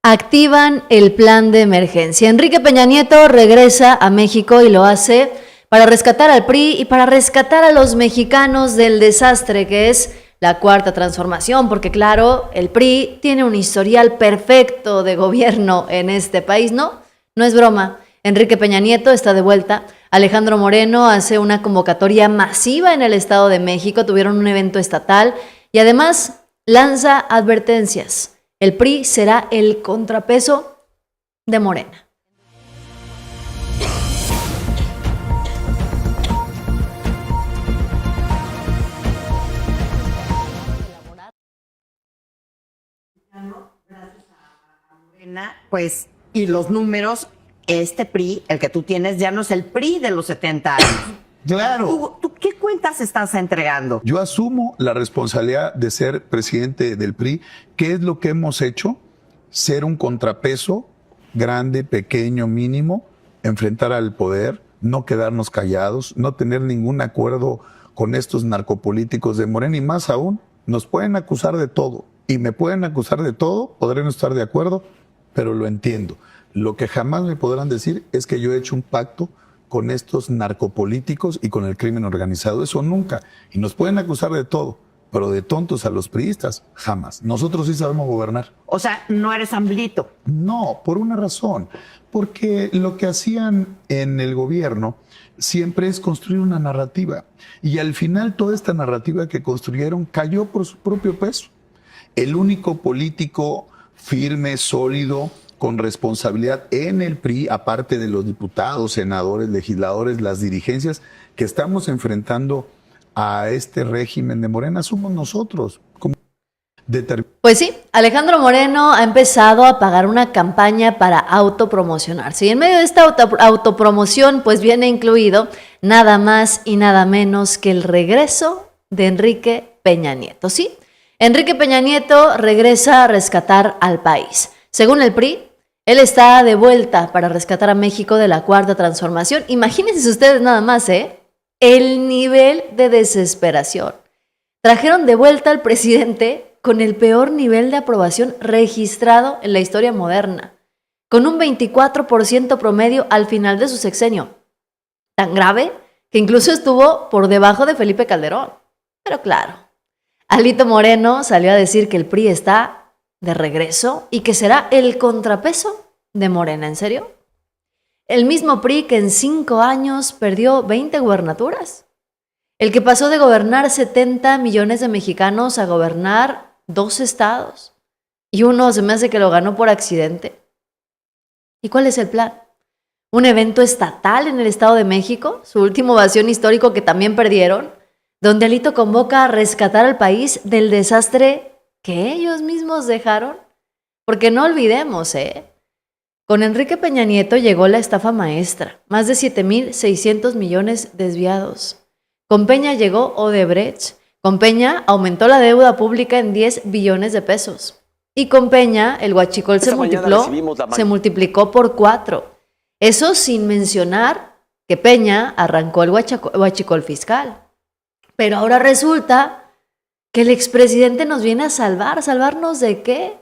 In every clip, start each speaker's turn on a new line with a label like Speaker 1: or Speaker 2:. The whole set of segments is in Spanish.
Speaker 1: Activan el plan de emergencia. Enrique Peña Nieto regresa a México y lo hace para rescatar al PRI y para rescatar a los mexicanos del desastre que es la Cuarta Transformación, porque claro, el PRI tiene un historial perfecto de gobierno en este país, ¿no? No es broma. Enrique Peña Nieto está de vuelta. Alejandro Moreno hace una convocatoria masiva en el Estado de México, tuvieron un evento estatal y además lanza advertencias. El PRI será el contrapeso de Morena.
Speaker 2: Pues, y los números, este PRI, el que tú tienes, ya no es el PRI de los 70 años.
Speaker 3: Claro.
Speaker 2: ¿Tú qué cuentas estás entregando?
Speaker 3: Yo asumo la responsabilidad de ser presidente del PRI. ¿Qué es lo que hemos hecho? Ser un contrapeso, grande, pequeño, mínimo, enfrentar al poder, no quedarnos callados, no tener ningún acuerdo con estos narcopolíticos de Morena y más aún, nos pueden acusar de todo y me pueden acusar de todo, podré no estar de acuerdo, pero lo entiendo. Lo que jamás me podrán decir es que yo he hecho un pacto con estos narcopolíticos y con el crimen organizado. Eso nunca. Y nos pueden acusar de todo, pero de tontos a los priistas, jamás. Nosotros sí sabemos gobernar.
Speaker 2: O sea, no eres amblito.
Speaker 3: No, por una razón. Porque lo que hacían en el gobierno siempre es construir una narrativa. Y al final toda esta narrativa que construyeron cayó por su propio peso. El único político firme, sólido, con responsabilidad en el PRI, aparte de los diputados, senadores, legisladores, las dirigencias que estamos enfrentando a este régimen de Morena, somos nosotros.
Speaker 1: Pues sí, Alejandro Moreno ha empezado a pagar una campaña para autopromocionarse. Y en medio de esta autopromoción, pues viene incluido nada más y nada menos que el regreso de Enrique Peña Nieto. Sí, Enrique Peña Nieto regresa a rescatar al país. Según el PRI, él está de vuelta para rescatar a México de la Cuarta Transformación. Imagínense ustedes nada más, el nivel de desesperación. Trajeron de vuelta al presidente con el peor nivel de aprobación registrado en la historia moderna, con un 24% promedio al final de su sexenio. Tan grave que incluso estuvo por debajo de Felipe Calderón. Pero claro, Alito Moreno salió a decir que el PRI está de regreso y que será el contrapeso de Morena. ¿En serio? El mismo PRI que en 5 años perdió 20 gubernaturas. El que pasó de gobernar 70 millones de mexicanos a gobernar 2 estados. Y uno se me hace que lo ganó por accidente. ¿Y cuál es el plan? Un evento estatal en el Estado de México, su última ovación histórico que también perdieron, donde Alito convoca a rescatar al país del desastre que ellos mismos dejaron. Porque no olvidemos, con Enrique Peña Nieto llegó la estafa maestra, más de 7,600 millones desviados. Con Peña llegó Odebrecht. Con Peña aumentó la deuda pública en 10 billones de pesos. Y con Peña el huachicol se multiplicó por 4. Eso sin mencionar que Peña arrancó el huachicol fiscal. Pero ahora resulta que el expresidente nos viene a salvar. ¿Salvarnos de qué?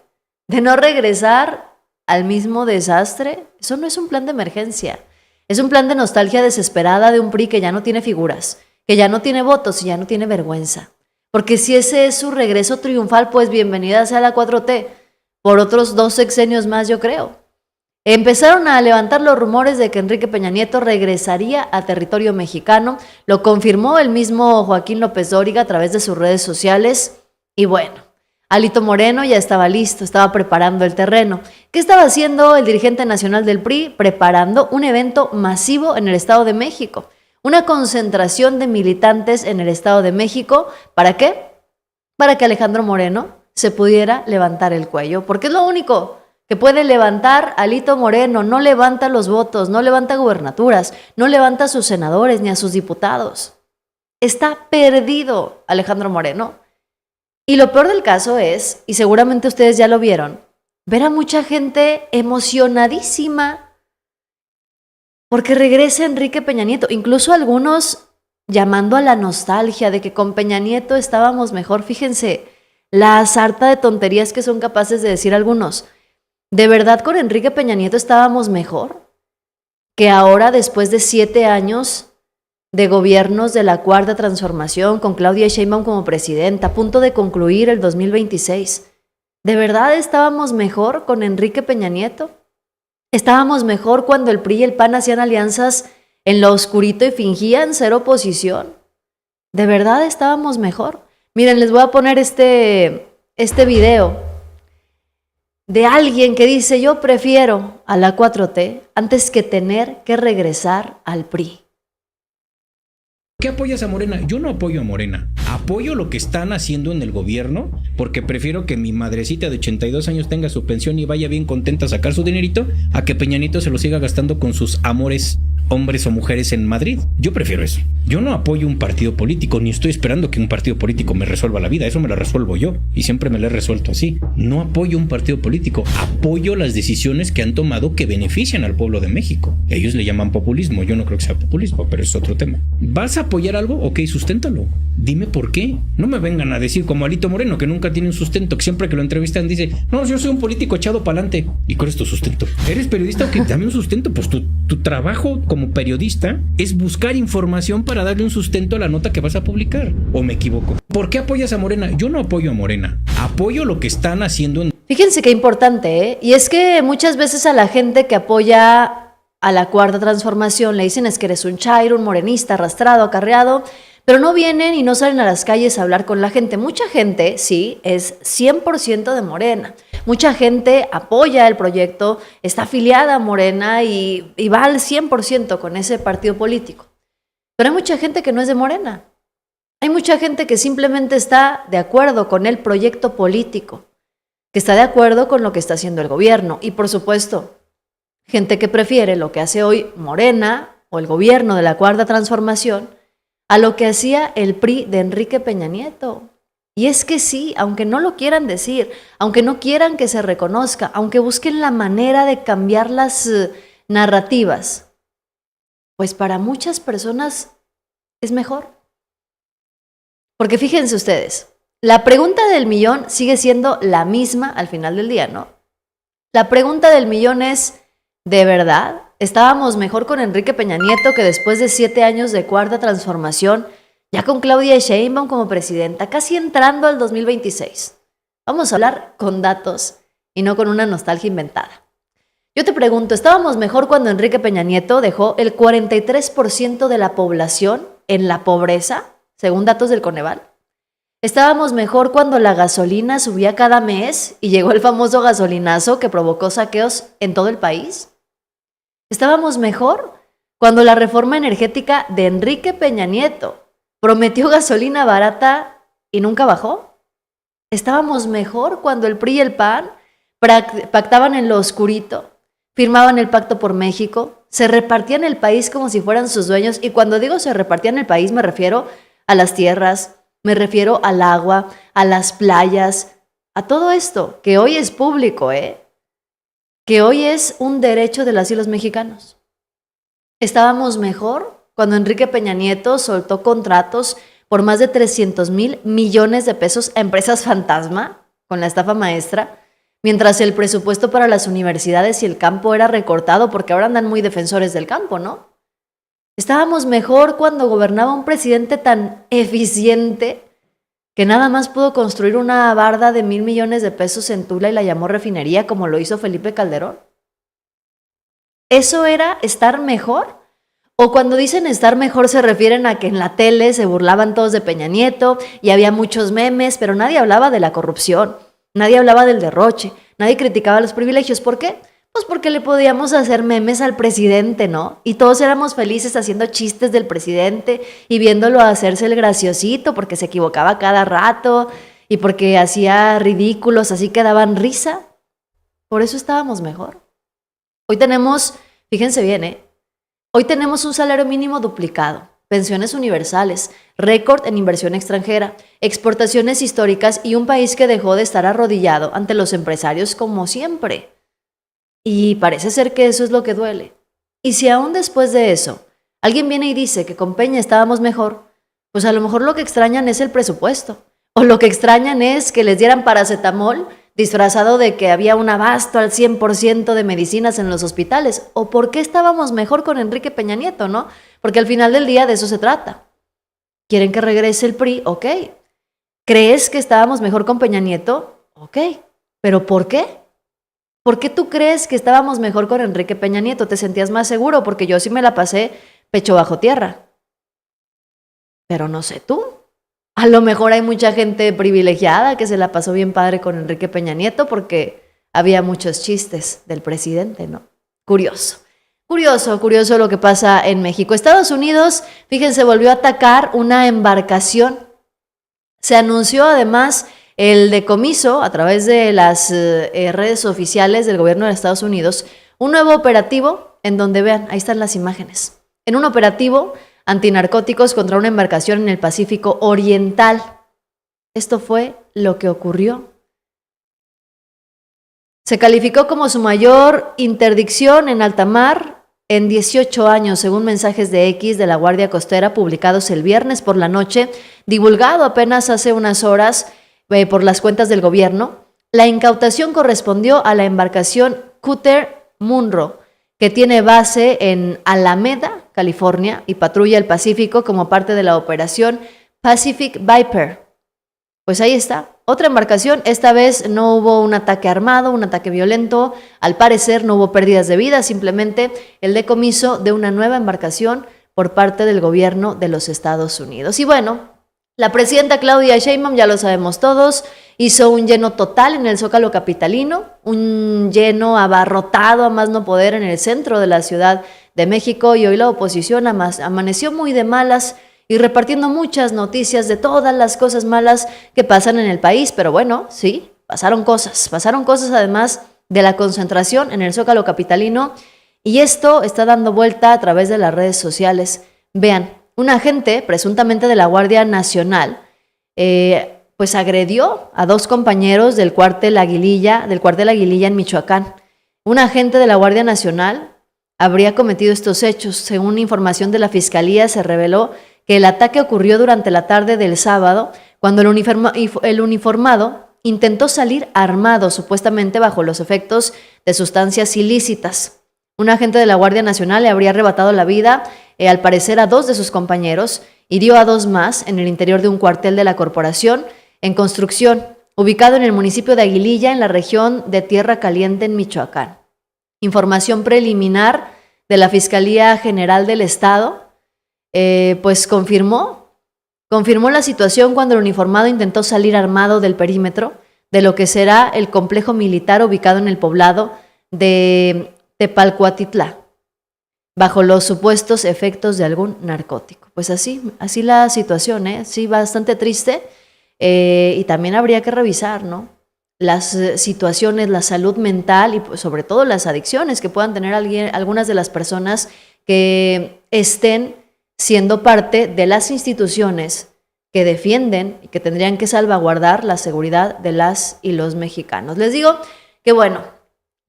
Speaker 1: ¿De no regresar al mismo desastre? Eso no es un plan de emergencia. Es un plan de nostalgia desesperada de un PRI que ya no tiene figuras, que ya no tiene votos y ya no tiene vergüenza. Porque si ese es su regreso triunfal, pues bienvenida sea la 4T. Por otros 2 sexenios más, yo creo. Empezaron a levantar los rumores de que Enrique Peña Nieto regresaría a territorio mexicano. Lo confirmó el mismo Joaquín López Dóriga a través de sus redes sociales. Y bueno, Alito Moreno ya estaba listo, estaba preparando el terreno. ¿Qué estaba haciendo el dirigente nacional del PRI? Preparando un evento masivo en el Estado de México. Una concentración de militantes en el Estado de México. ¿Para qué? Para que Alejandro Moreno se pudiera levantar el cuello. Porque es lo único que puede levantar Alito Moreno. No levanta los votos, no levanta gubernaturas, no levanta a sus senadores ni a sus diputados. Está perdido Alejandro Moreno. Y lo peor del caso es, y seguramente ustedes ya lo vieron, ver a mucha gente emocionadísima porque regresa Enrique Peña Nieto. Incluso algunos llamando a la nostalgia de que con Peña Nieto estábamos mejor. Fíjense la sarta de tonterías que son capaces de decir algunos. ¿De verdad con Enrique Peña Nieto estábamos mejor que ahora, después de 7 años de gobiernos de la Cuarta Transformación, con Claudia Sheinbaum como presidenta, a punto de concluir el 2026? ¿De verdad estábamos mejor con Enrique Peña Nieto? ¿Estábamos mejor cuando el PRI y el PAN hacían alianzas en lo oscurito y fingían ser oposición? ¿De verdad estábamos mejor? Miren, les voy a poner este video de alguien que dice: yo prefiero a la 4T antes que tener que regresar al PRI.
Speaker 4: ¿Qué apoyas a Morena? Yo no apoyo a Morena. Apoyo lo que están haciendo en el gobierno porque prefiero que mi madrecita de 82 años tenga su pensión y vaya bien contenta a sacar su dinerito a que Peña Nieto se lo siga gastando con sus amores, hombres o mujeres en Madrid. Yo prefiero eso. Yo no apoyo un partido político, ni estoy esperando que un partido político me resuelva la vida. Eso me lo resuelvo yo y siempre me lo he resuelto así. No apoyo un partido político. Apoyo las decisiones que han tomado que benefician al pueblo de México. Ellos le llaman populismo. Yo no creo que sea populismo, pero es otro tema. ¿Vas a apoyar algo? Ok, susténtalo. Dime por qué. No me vengan a decir como Alito Moreno, que nunca tiene un sustento, que siempre que lo entrevistan dice: no, yo soy un político echado para adelante. ¿Y cuál es tu sustento? ¿Eres periodista? Ok, dame un sustento. Pues tu trabajo como periodista es buscar información para darle un sustento a la nota que vas a publicar. ¿O me equivoco? ¿Por qué apoyas a Morena? Yo no apoyo a Morena. Apoyo lo que están haciendo en...
Speaker 1: Fíjense qué importante, ¿eh? Y es que muchas veces a la gente que apoya a la Cuarta Transformación le dicen: es que eres un chairo, un morenista, arrastrado, acarreado, pero no vienen y no salen a las calles a hablar con la gente. Mucha gente, sí, es 100% de Morena. Mucha gente apoya el proyecto, está afiliada a Morena y va al 100% con ese partido político. Pero hay mucha gente que no es de Morena. Hay mucha gente que simplemente está de acuerdo con el proyecto político, que está de acuerdo con lo que está haciendo el gobierno. Y por supuesto, gente que prefiere lo que hace hoy Morena o el gobierno de la Cuarta Transformación a lo que hacía el PRI de Enrique Peña Nieto. Y es que sí, aunque no lo quieran decir, aunque no quieran que se reconozca, aunque busquen la manera de cambiar las narrativas, pues para muchas personas es mejor. Porque fíjense ustedes, la pregunta del millón sigue siendo la misma al final del día, ¿no? La pregunta del millón es: ¿de verdad estábamos mejor con Enrique Peña Nieto que después de 7 años de Cuarta Transformación, ya con Claudia Sheinbaum como presidenta, casi entrando al 2026? Vamos a hablar con datos y no con una nostalgia inventada. Yo te pregunto, ¿estábamos mejor cuando Enrique Peña Nieto dejó el 43% de la población en la pobreza, según datos del Coneval? ¿Estábamos mejor cuando la gasolina subía cada mes y llegó el famoso gasolinazo que provocó saqueos en todo el país? ¿Estábamos mejor cuando la reforma energética de Enrique Peña Nieto prometió gasolina barata y nunca bajó? ¿Estábamos mejor cuando el PRI y el PAN pactaban en lo oscurito, firmaban el Pacto por México, se repartían el país como si fueran sus dueños? Y cuando digo se repartían el país me refiero a las tierras, me refiero al agua, a las playas, a todo esto que hoy es público, que hoy es un derecho de las y los mexicanos. ¿Estábamos mejor cuando Enrique Peña Nieto soltó contratos por más de 300,000 millones de pesos a empresas fantasma con la estafa maestra, mientras el presupuesto para las universidades y el campo era recortado? Porque ahora andan muy defensores del campo, ¿no? ¿Estábamos mejor cuando gobernaba un presidente tan eficiente que nada más pudo construir una barda de 1,000 millones de pesos en Tula y la llamó refinería, como lo hizo Felipe Calderón? ¿Eso era estar mejor? ¿O cuando dicen estar mejor se refieren a que en la tele se burlaban todos de Peña Nieto y había muchos memes, pero nadie hablaba de la corrupción, nadie hablaba del derroche, nadie criticaba los privilegios? ¿Por qué? Pues porque le podíamos hacer memes al presidente, ¿no? Y todos éramos felices haciendo chistes del presidente y viéndolo hacerse el graciosito porque se equivocaba cada rato y porque hacía ridículos, así que daban risa. Por eso estábamos mejor. Hoy tenemos, fíjense bien, hoy tenemos un salario mínimo duplicado, pensiones universales, récord en inversión extranjera, exportaciones históricas y un país que dejó de estar arrodillado ante los empresarios como siempre. Y parece ser que eso es lo que duele. Y si aún después de eso alguien viene y dice que con Peña estábamos mejor, pues a lo mejor lo que extrañan es el presupuesto, o lo que extrañan es que les dieran paracetamol disfrazado de que había un abasto al 100% de medicinas en los hospitales. ¿O por qué estábamos mejor con Enrique Peña Nieto, no? Porque al final del día de eso se trata. ¿Quieren que regrese el PRI? Ok. ¿Crees que estábamos mejor con Peña Nieto? Ok. ¿Pero por qué? ¿Por qué tú crees que estábamos mejor con Enrique Peña Nieto? ¿Te sentías más seguro? Porque yo sí me la pasé pecho bajo tierra. Pero no sé tú. A lo mejor hay mucha gente privilegiada que se la pasó bien padre con Enrique Peña Nieto porque había muchos chistes del presidente, ¿no? Curioso. Curioso lo que pasa en México. Estados Unidos, fíjense, volvió a atacar una embarcación. Se anunció además el decomiso a través de las redes oficiales del gobierno de Estados Unidos, un nuevo operativo en donde, vean, ahí están las imágenes. En un operativo antinarcóticos contra una embarcación en el Pacífico Oriental. Esto fue lo que ocurrió. Se calificó como su mayor interdicción en alta mar en 18 años, según mensajes de X de la Guardia Costera publicados el viernes por la noche, divulgado apenas hace unas horas por las cuentas del gobierno. La incautación correspondió a la embarcación Cutter Munro, que tiene base en Alameda, California, y patrulla el Pacífico como parte de la operación Pacific Viper. Pues ahí está, otra embarcación. Esta vez no hubo un ataque armado, un ataque violento. Al parecer no hubo pérdidas de vida, simplemente el decomiso de una nueva embarcación por parte del gobierno de los Estados Unidos. Y bueno, la presidenta Claudia Sheinbaum, ya lo sabemos todos, hizo un lleno total en el Zócalo capitalino, un lleno abarrotado a más no poder en el centro de la Ciudad de México, y hoy la oposición amaneció muy de malas y repartiendo muchas noticias de todas las cosas malas que pasan en el país. Pero bueno, sí, pasaron cosas además de la concentración en el Zócalo capitalino, y esto está dando vuelta a través de las redes sociales. Vean, un agente presuntamente de la Guardia Nacional pues agredió a 2 compañeros del cuartel Aguililla en Michoacán. Un agente de la Guardia Nacional habría cometido estos hechos. Según información de la Fiscalía, se reveló que el ataque ocurrió durante la tarde del sábado, cuando el uniformado intentó salir armado, supuestamente bajo los efectos de sustancias ilícitas. Un agente de la Guardia Nacional le habría arrebatado la vida, al parecer, a 2 de sus compañeros, hirió a 2 más en el interior de un cuartel de la corporación en construcción, ubicado en el municipio de Aguililla, en la región de Tierra Caliente, en Michoacán. Información preliminar de la Fiscalía General del Estado, pues confirmó la situación cuando el uniformado intentó salir armado del perímetro de lo que será el complejo militar ubicado en el poblado de Tepalcuatitlá, bajo los supuestos efectos de algún narcótico. Pues así la situación, sí, bastante triste, y también habría que revisar, ¿no?, las situaciones, la salud mental y pues, sobre todo las adicciones que puedan tener algunas de las personas que estén siendo parte de las instituciones que defienden y que tendrían que salvaguardar la seguridad de las y los mexicanos. Les digo que bueno,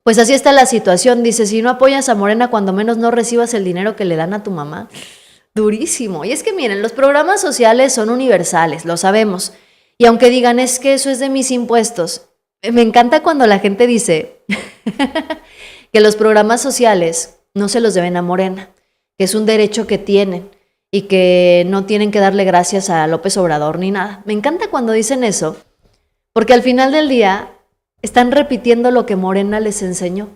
Speaker 1: pues así está la situación. Dice, si no apoyas a Morena, cuando menos no recibas el dinero que le dan a tu mamá. Durísimo. Y es que miren, los programas sociales son universales, lo sabemos. Y aunque digan, es que eso es de mis impuestos, me encanta cuando la gente dice que los programas sociales no se los deben a Morena, que es un derecho que tienen y que no tienen que darle gracias a López Obrador ni nada. Me encanta cuando dicen eso, porque al final del día están repitiendo lo que Morena les enseñó.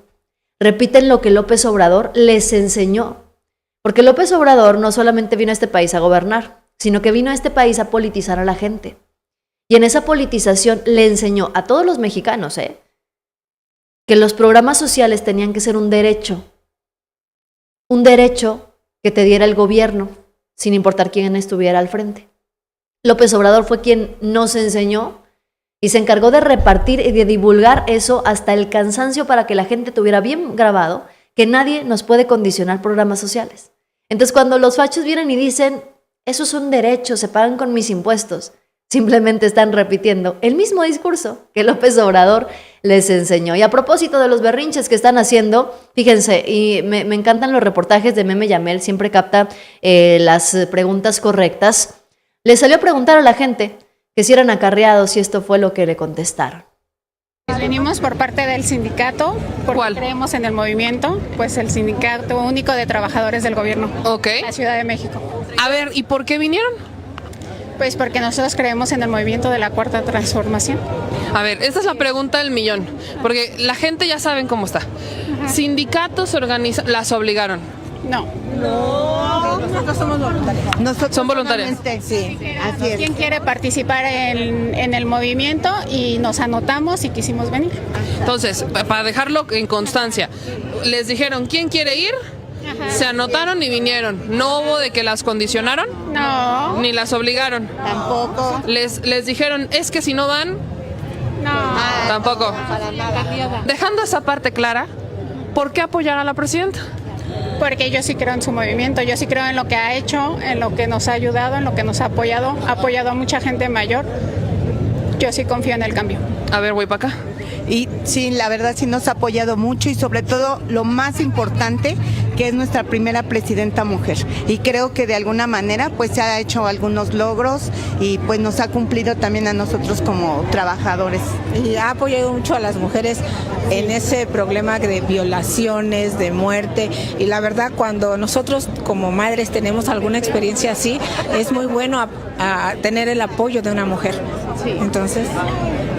Speaker 1: Repiten lo que López Obrador les enseñó. Porque López Obrador no solamente vino a este país a gobernar, sino que vino a este país a politizar a la gente. Y en esa politización le enseñó a todos los mexicanos que los programas sociales tenían que ser un derecho que te diera el gobierno, sin importar quién estuviera al frente. López Obrador fue quien nos enseñó y se encargó de repartir y de divulgar eso hasta el cansancio para que la gente tuviera bien grabado que nadie nos puede condicionar programas sociales. Entonces, cuando los fachos vienen y dicen, esos son derechos, se pagan con mis impuestos, simplemente están repitiendo el mismo discurso que López Obrador les enseñó. Y a propósito de los berrinches que están haciendo, fíjense, y me encantan los reportajes de Meme Yamel, siempre capta las preguntas correctas. Le salió a preguntar a la gente que si eran acarreados y esto fue lo que le contestaron.
Speaker 5: Venimos por parte del sindicato, porque
Speaker 6: ¿Cuál?
Speaker 5: creemos en el movimiento, pues el Sindicato Único de Trabajadores del Gobierno
Speaker 6: Ok.
Speaker 5: de la Ciudad de México.
Speaker 6: A ver, ¿y por qué vinieron?
Speaker 5: Pues porque nosotros creemos en el movimiento de la Cuarta Transformación.
Speaker 6: A ver, esta es la pregunta del millón, porque la gente ya saben cómo está. Sindicatos las obligaron.
Speaker 5: No.
Speaker 7: Nosotros somos voluntarios.
Speaker 6: Son voluntarias.
Speaker 7: Sí, así es.
Speaker 5: ¿Quién quiere participar en el movimiento? Y nos anotamos y quisimos venir.
Speaker 6: Entonces, para dejarlo en constancia, les dijeron, ¿quién quiere ir? Se anotaron y vinieron. No hubo de que las condicionaron,
Speaker 5: No.
Speaker 6: ni las obligaron.
Speaker 7: Tampoco.
Speaker 6: Les dijeron, es que si no van,
Speaker 5: No.
Speaker 6: tampoco.
Speaker 7: Para nada.
Speaker 6: Dejando esa parte clara, ¿por qué apoyar a la presidenta?
Speaker 5: Porque yo sí creo en su movimiento, yo sí creo en lo que ha hecho, en lo que nos ha ayudado, en lo que nos ha apoyado a mucha gente mayor. Yo sí confío en el cambio.
Speaker 6: A ver, voy para acá.
Speaker 7: Y sí, la verdad sí nos ha apoyado mucho y sobre todo lo más importante, que es nuestra primera presidenta mujer. Y creo que de alguna manera pues se ha hecho algunos logros y pues nos ha cumplido también a nosotros como trabajadores.
Speaker 8: Y ha apoyado mucho a las mujeres en ese problema de violaciones, de muerte. Y la verdad, cuando nosotros como madres tenemos alguna experiencia así, es muy bueno a tener el apoyo de una mujer. Entonces,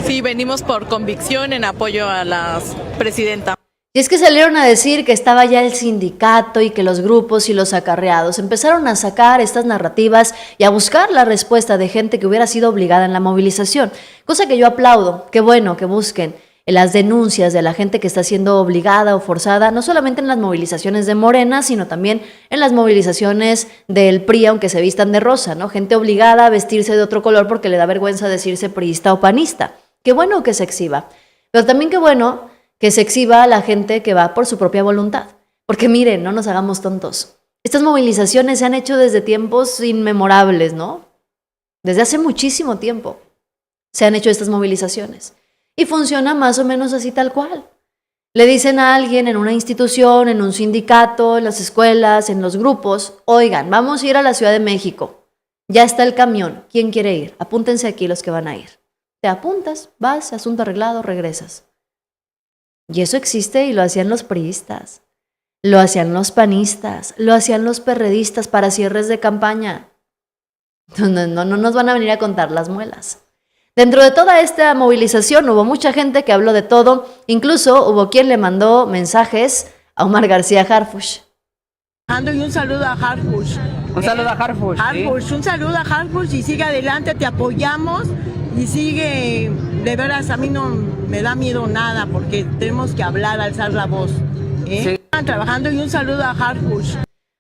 Speaker 9: sí, venimos por convicción en apoyo a la presidenta.
Speaker 1: Y es que salieron a decir que estaba ya el sindicato y que los grupos y los acarreados empezaron a sacar estas narrativas y a buscar la respuesta de gente que hubiera sido obligada en la movilización, cosa que yo aplaudo. Qué bueno que busquen las denuncias de la gente que está siendo obligada o forzada, no solamente en las movilizaciones de Morena, sino también en las movilizaciones del PRI, aunque se vistan de rosa, ¿no? Gente obligada a vestirse de otro color porque le da vergüenza decirse priista o panista. Qué bueno que se exhiba, pero también qué bueno que se exhiba a la gente que va por su propia voluntad. Porque miren, no nos hagamos tontos. Estas movilizaciones se han hecho desde tiempos inmemorables, ¿no? Desde hace muchísimo tiempo se han hecho estas movilizaciones. Y funciona más o menos así tal cual. Le dicen a alguien en una institución, en un sindicato, en las escuelas, en los grupos, oigan, vamos a ir a la Ciudad de México. Ya está el camión. ¿Quién quiere ir? Apúntense aquí los que van a ir. Te apuntas, vas, asunto arreglado, regresas. Y eso existe y lo hacían los priistas, lo hacían los panistas, lo hacían los perredistas para cierres de campaña. No nos van a venir a contar las muelas. Dentro de toda esta movilización hubo mucha gente que habló de todo, incluso hubo quien le mandó mensajes a Omar García Harfuch.
Speaker 10: Y un saludo a Harfuch.
Speaker 11: Un saludo a Harfuch.
Speaker 10: Harfuch, un saludo a Harfuch y sigue adelante, te apoyamos y sigue, de veras a mí no me da miedo nada porque tenemos que hablar, alzar la voz. Sí. Están trabajando y un saludo a Harfuch.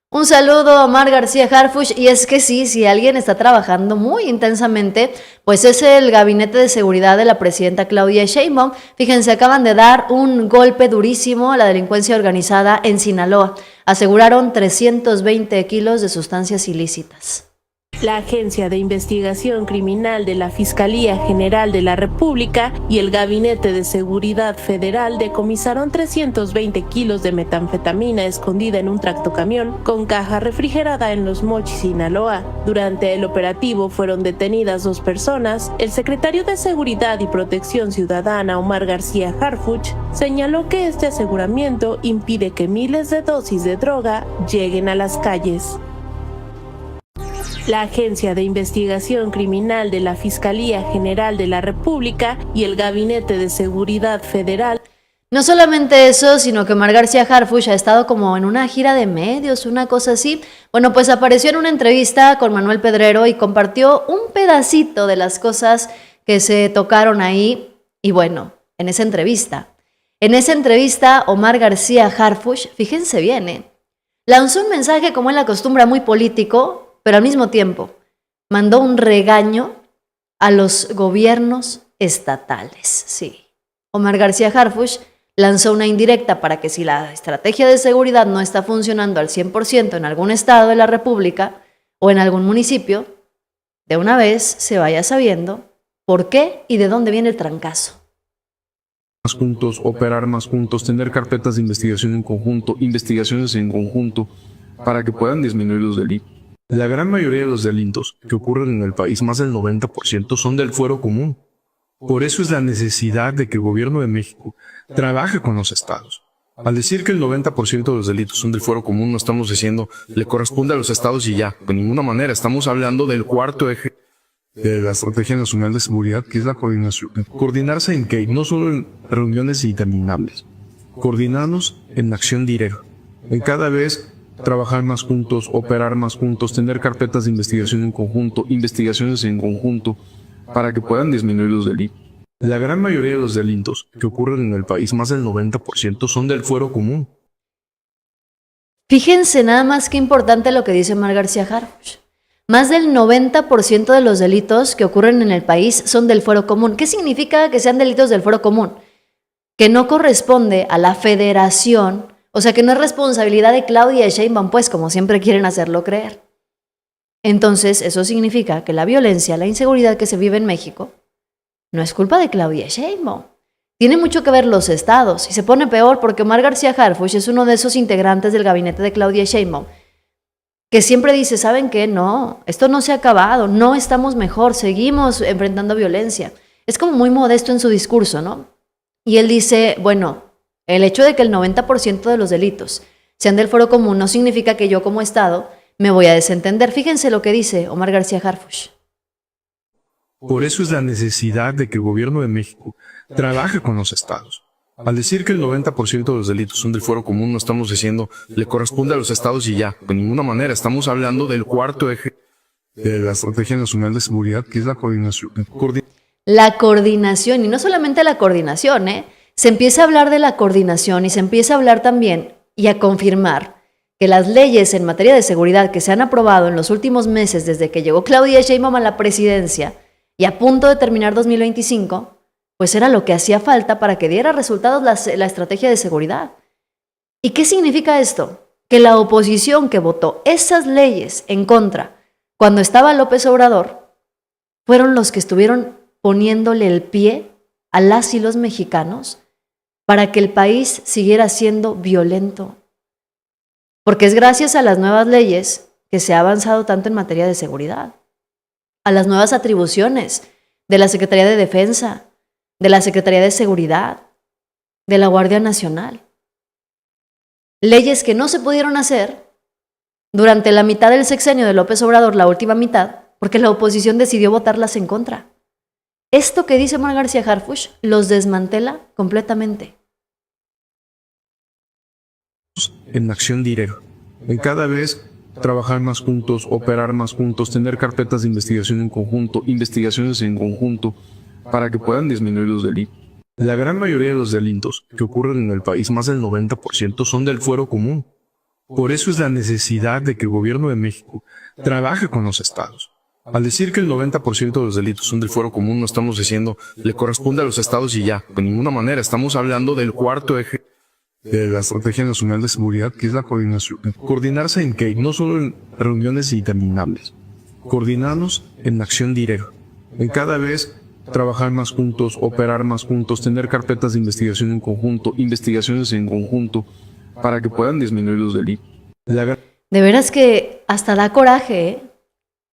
Speaker 1: Un saludo a Omar García Harfuch, y es que sí, si alguien está trabajando muy intensamente, pues es el gabinete de seguridad de la presidenta Claudia Sheinbaum. Fíjense, acaban de dar un golpe durísimo a la delincuencia organizada en Sinaloa. Aseguraron 320 kilos de sustancias ilícitas.
Speaker 12: La Agencia de Investigación Criminal de la Fiscalía General de la República y el Gabinete de Seguridad Federal decomisaron 320 kilos de metanfetamina escondida en un tractocamión con caja refrigerada en Los Mochis, Sinaloa. Durante el operativo fueron detenidas 2 personas. El secretario de Seguridad y Protección Ciudadana, Omar García Harfuch, señaló que este aseguramiento impide que miles de dosis de droga lleguen a las calles. La Agencia de Investigación Criminal de la Fiscalía General de la República y el Gabinete de Seguridad Federal.
Speaker 1: No solamente eso, sino que Omar García Harfuch ha estado como en una gira de medios, una cosa así. Bueno, pues apareció en una entrevista con Manuel Pedrero y compartió un pedacito de las cosas que se tocaron ahí. Y bueno, en esa entrevista, Omar García Harfuch, fíjense bien, lanzó un mensaje como él acostumbra muy político, pero al mismo tiempo mandó un regaño a los gobiernos estatales. Sí, Omar García Harfuch lanzó una indirecta para que si la estrategia de seguridad no está funcionando al 100% en algún estado de la República o en algún municipio, de una vez se vaya sabiendo por qué y de dónde viene el trancazo.
Speaker 13: Más juntos, operar más juntos, tener carpetas de investigación en conjunto, investigaciones en conjunto, para que puedan disminuir los delitos. La gran mayoría de los delitos que ocurren en el país, más del 90%, son del fuero común. Por eso es la necesidad de que el gobierno de México trabaje con los estados. Al decir que el 90% de los delitos son del fuero común, no estamos diciendo le corresponde a los estados y ya. De ninguna manera. Estamos hablando del cuarto eje de la Estrategia Nacional de Seguridad, que es la coordinación. ¿Coordinarse en qué? No solo en reuniones interminables. Coordinarnos en acción directa. En cada vez trabajar más juntos, operar más juntos, tener carpetas de investigación en conjunto, investigaciones en conjunto, para que puedan disminuir los delitos. La gran mayoría de los delitos que ocurren en el país, más del 90%, son del fuero común.
Speaker 1: Fíjense nada más qué importante lo que dice Omar García Harfuch. Más del 90% de los delitos que ocurren en el país son del fuero común. ¿Qué significa que sean delitos del fuero común? Que no corresponde a la federación, o sea que no es responsabilidad de Claudia Sheinbaum, pues como siempre quieren hacerlo creer. Entonces eso significa que la violencia, la inseguridad que se vive en México no es culpa de Claudia Sheinbaum. Tiene mucho que ver los estados y se pone peor porque Omar García Harfuch es uno de esos integrantes del gabinete de Claudia Sheinbaum que siempre dice, ¿saben qué? No, esto no se ha acabado, no estamos mejor, seguimos enfrentando violencia. Es como muy modesto en su discurso, ¿no? Y él dice, bueno, el hecho de que el 90% de los delitos sean del fuero común no significa que yo como estado me voy a desentender. Fíjense lo que dice Omar García Harfuch.
Speaker 13: Por eso es la necesidad de que el gobierno de México trabaje con los estados. Al decir que el 90% de los delitos son del fuero común, no estamos diciendo le corresponde a los estados y ya. De ninguna manera. Estamos hablando del cuarto eje de la Estrategia Nacional de Seguridad, que es la coordinación.
Speaker 1: La coordinación, y no solamente la coordinación, se empieza a hablar de la coordinación y se empieza a hablar también y a confirmar que las leyes en materia de seguridad que se han aprobado en los últimos meses desde que llegó Claudia Sheinbaum a la presidencia y a punto de terminar 2025, pues era lo que hacía falta para que diera resultados la estrategia de seguridad. ¿Y qué significa esto? Que la oposición que votó esas leyes en contra cuando estaba López Obrador fueron los que estuvieron poniéndole el pie a las y los mexicanos para que el país siguiera siendo violento. Porque es gracias a las nuevas leyes que se ha avanzado tanto en materia de seguridad, a las nuevas atribuciones de la Secretaría de Defensa, de la Secretaría de Seguridad, de la Guardia Nacional. Leyes que no se pudieron hacer durante la mitad del sexenio de López Obrador, la última mitad, porque la oposición decidió votarlas en contra. Esto que dice Omar García Harfuch los desmantela completamente.
Speaker 13: En acción directa. En cada vez trabajar más juntos, operar más juntos, tener carpetas de investigación en conjunto, investigaciones en conjunto, para que puedan disminuir los delitos. La gran mayoría de los delitos que ocurren en el país, más del 90%, son del fuero común. Por eso es la necesidad de que el gobierno de México trabaje con los estados. Al decir que el 90% de los delitos son del fuero común, no estamos diciendo le corresponde a los estados y ya. De ninguna manera. Estamos hablando del cuarto eje de la Estrategia Nacional de Seguridad, que es la coordinación. ¿Coordinarse en qué? No solo en reuniones interminables. Coordinarnos en acción directa. En cada vez trabajar más juntos, operar más juntos, tener carpetas de investigación en conjunto, investigaciones en conjunto, para que puedan disminuir los delitos.
Speaker 1: De veras que hasta da coraje, ¿eh?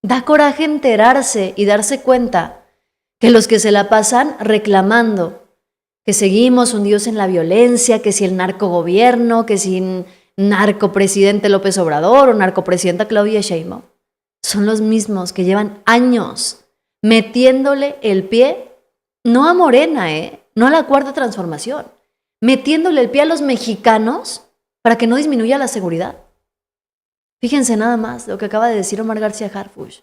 Speaker 1: Da coraje enterarse y darse cuenta que los que se la pasan reclamando que seguimos hundidos en la violencia, que si el narcogobierno, que si narcopresidente López Obrador o narcopresidenta Claudia Sheinbaum, son los mismos que llevan años metiéndole el pie, no a Morena, no a la Cuarta Transformación, metiéndole el pie a los mexicanos para que no disminuya la seguridad. Fíjense nada más lo que acaba de decir Omar García Harfuch.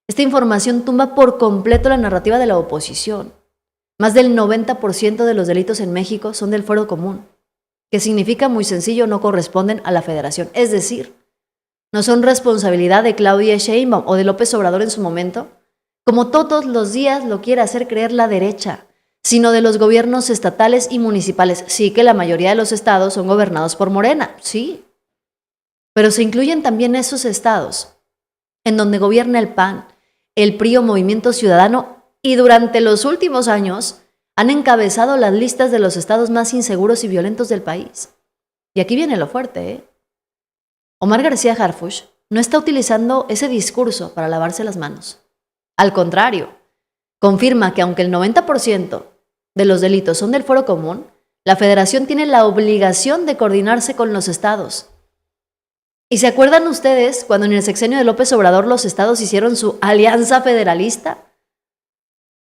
Speaker 1: Esta información tumba por completo la narrativa de la oposición. Más del 90% de los delitos en México son del fuero común, que significa muy sencillo, no corresponden a la federación. Es decir, no son responsabilidad de Claudia Sheinbaum o de López Obrador en su momento, como todos los días lo quiere hacer creer la derecha, sino de los gobiernos estatales y municipales. Sí que la mayoría de los estados son gobernados por Morena, sí, pero se incluyen también esos estados en donde gobierna el PAN, el PRI o Movimiento Ciudadano, y durante los últimos años han encabezado las listas de los estados más inseguros y violentos del país. Y aquí viene lo fuerte, Omar García Harfuch no está utilizando ese discurso para lavarse las manos. Al contrario, confirma que aunque el 90% de los delitos son del fuero común, la Federación tiene la obligación de coordinarse con los estados. ¿Y se acuerdan ustedes cuando en el sexenio de López Obrador los estados hicieron su alianza federalista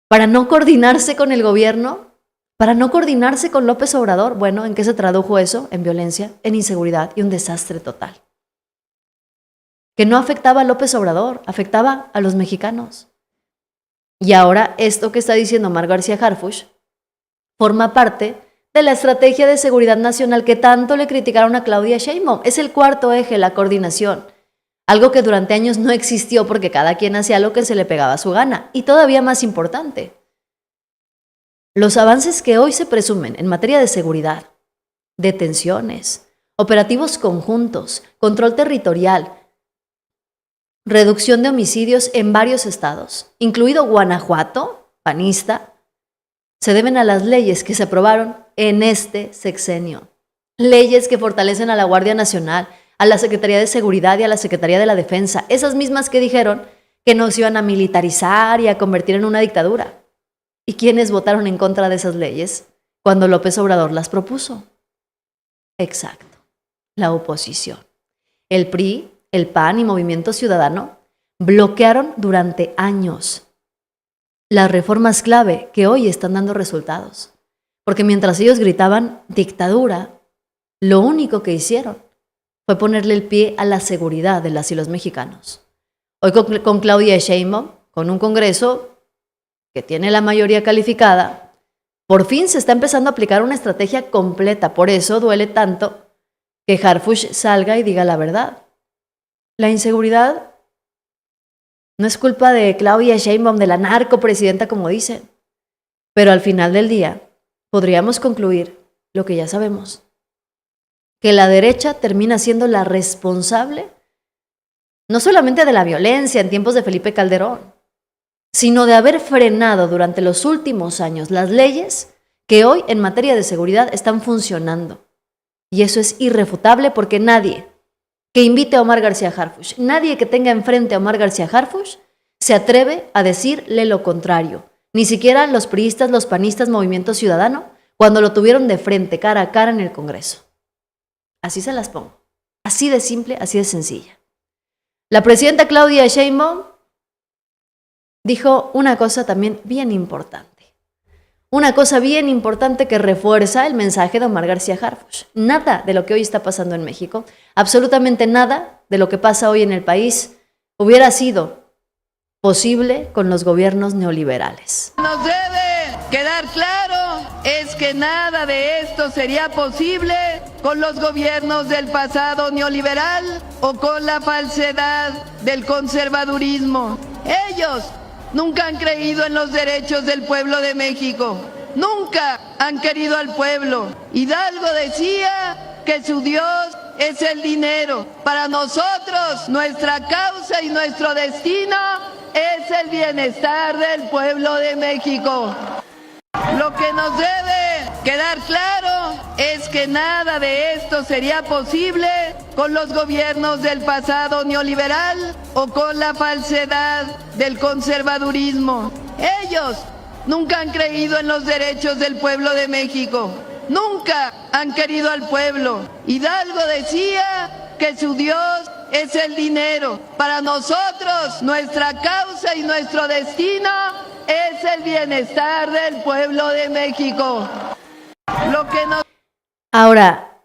Speaker 1: para no coordinarse con el gobierno, para no coordinarse con López Obrador? Bueno, ¿en qué se tradujo eso? En violencia, en inseguridad y un desastre total. Que no afectaba a López Obrador, afectaba a los mexicanos. Y ahora esto que está diciendo Omar García Harfuch forma parte de la estrategia de seguridad nacional que tanto le criticaron a Claudia Sheinbaum. Es el cuarto eje, la coordinación. Algo que durante años no existió porque cada quien hacía lo que se le pegaba a su gana. Y todavía más importante, los avances que hoy se presumen en materia de seguridad, detenciones, operativos conjuntos, control territorial, reducción de homicidios en varios estados, incluido Guanajuato, panista, se deben a las leyes que se aprobaron en este sexenio. Leyes que fortalecen a la Guardia Nacional, a la Secretaría de Seguridad y a la Secretaría de la Defensa, esas mismas que dijeron que nos iban a militarizar y a convertir en una dictadura. ¿Y quiénes votaron en contra de esas leyes cuando López Obrador las propuso? Exacto, la oposición. El PRI, el PAN y Movimiento Ciudadano bloquearon durante años las reformas clave que hoy están dando resultados. Porque mientras ellos gritaban dictadura, lo único que hicieron fue ponerle el pie a la seguridad de las y los mexicanos. Hoy con Claudia Sheinbaum, con un Congreso que tiene la mayoría calificada, por fin se está empezando a aplicar una estrategia completa. Por eso duele tanto que Harfuch salga y diga la verdad. La inseguridad no es culpa de Claudia Sheinbaum, de la narcopresidenta, como dicen. Pero al final del día, podríamos concluir lo que ya sabemos, que la derecha termina siendo la responsable no solamente de la violencia en tiempos de Felipe Calderón, sino de haber frenado durante los últimos años las leyes que hoy en materia de seguridad están funcionando. Y eso es irrefutable porque nadie que invite a Omar García Harfuch, nadie que tenga enfrente a Omar García Harfuch se atreve a decirle lo contrario. Ni siquiera los priistas, los panistas, Movimiento Ciudadano, cuando lo tuvieron de frente, cara a cara en el Congreso. Así se las pongo. Así de simple, así de sencilla. La presidenta Claudia Sheinbaum dijo una cosa también bien importante. Una cosa bien importante que refuerza el mensaje de Omar García Harfuch. Nada de lo que hoy está pasando en México, absolutamente nada de lo que pasa hoy en el país, hubiera sido posible con los gobiernos neoliberales.
Speaker 11: Nos debe quedar claro es que nada de esto sería posible con los gobiernos del pasado neoliberal o con la falsedad del conservadurismo. Ellos nunca han creído en los derechos del pueblo de México. Nunca han querido al pueblo. Hidalgo decía que su Dios es el dinero. Para nosotros, nuestra causa y nuestro destino es el bienestar del pueblo de México. Lo que nos debe quedar claro es que nada de esto sería posible con los gobiernos del pasado neoliberal o con la falsedad del conservadurismo. Ellos nunca han creído en los derechos del pueblo de México. Nunca han querido al pueblo. Hidalgo decía que su Dios es el dinero. Para nosotros, nuestra causa y nuestro destino es el bienestar del pueblo de México.
Speaker 1: Ahora,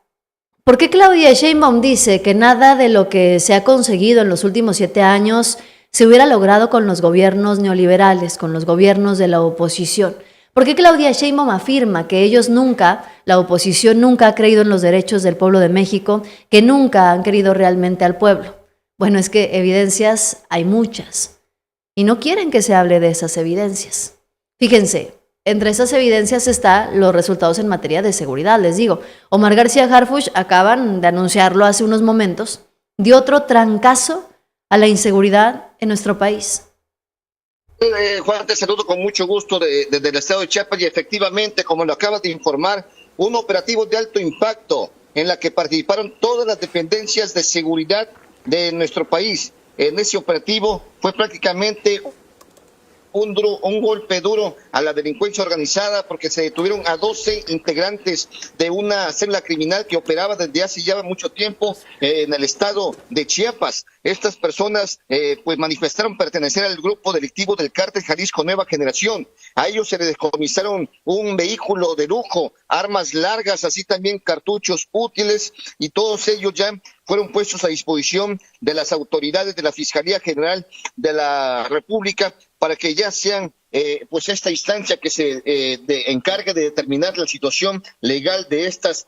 Speaker 1: ¿por qué Claudia Sheinbaum dice que nada de lo que se ha conseguido en los últimos 7 años se hubiera logrado con los gobiernos neoliberales, con los gobiernos de la oposición? ¿Por qué Claudia Sheinbaum afirma que ellos nunca, la oposición nunca ha creído en los derechos del pueblo de México, que nunca han querido realmente al pueblo? Bueno, es que evidencias hay muchas y no quieren que se hable de esas evidencias. Fíjense, entre esas evidencias están los resultados en materia de seguridad. Les digo, Omar García Harfuch, acaban de anunciarlo hace unos momentos, dio otro trancazo a la inseguridad en nuestro país.
Speaker 14: Juan, te saludo con mucho gusto desde el estado de Chiapas y efectivamente, como lo acabas de informar, un operativo de alto impacto en la que participaron todas las dependencias de seguridad de nuestro país. En ese operativo fue prácticamente un golpe duro a la delincuencia organizada porque se detuvieron a 12 integrantes de una célula criminal que operaba desde hace ya mucho tiempo en el estado de Chiapas. Estas personas pues manifestaron pertenecer al grupo delictivo del Cártel Jalisco Nueva Generación. A ellos se les decomisaron un vehículo de lujo, armas largas, así también cartuchos útiles, y todos ellos ya fueron puestos a disposición de las autoridades de la Fiscalía General de la República para que ya sean pues esta instancia que se encargue de determinar la situación legal de estas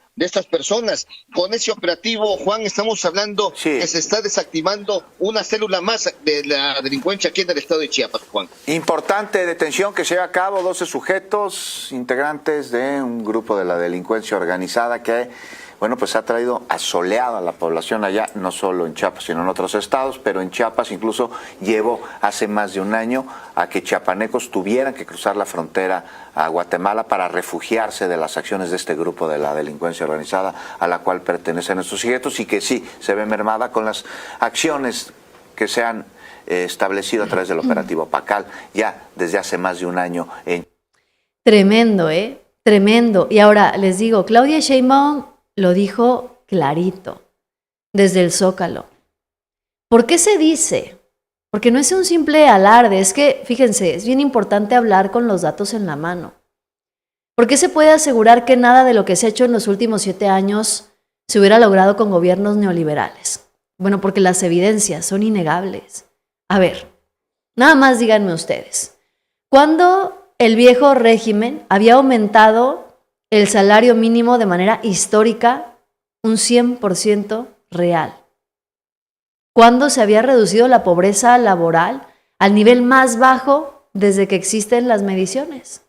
Speaker 14: personas. Con ese operativo, Juan, estamos hablando que se está desactivando una célula más de la delincuencia aquí en el estado de Chiapas, Juan.
Speaker 15: Importante detención que se lleva a cabo, 12 sujetos integrantes de un grupo de la delincuencia organizada que pues ha traído asoleada a la población allá, no solo en Chiapas, sino en otros estados, pero en Chiapas incluso llevó hace más de un año a que chiapanecos tuvieran que cruzar la frontera a Guatemala para refugiarse de las acciones de este grupo de la delincuencia organizada a la cual pertenecen estos sujetos y que sí se ve mermada con las acciones que se han establecido a través del operativo Pacal ya desde hace más de un año en...
Speaker 1: Tremendo, tremendo. Y ahora les digo, Claudia Sheinbaum lo dijo clarito, desde el Zócalo. ¿Por qué se dice? Porque no es un simple alarde, es que, fíjense, es bien importante hablar con los datos en la mano. ¿Por qué se puede asegurar que nada de lo que se ha hecho en los últimos 7 años se hubiera logrado con gobiernos neoliberales? Bueno, porque las evidencias son innegables. A ver, nada más díganme ustedes, ¿cuándo el viejo régimen había aumentado el salario mínimo de manera histórica un 100% real? ¿Cuándo se había reducido la pobreza laboral al nivel más bajo desde que existen las mediciones?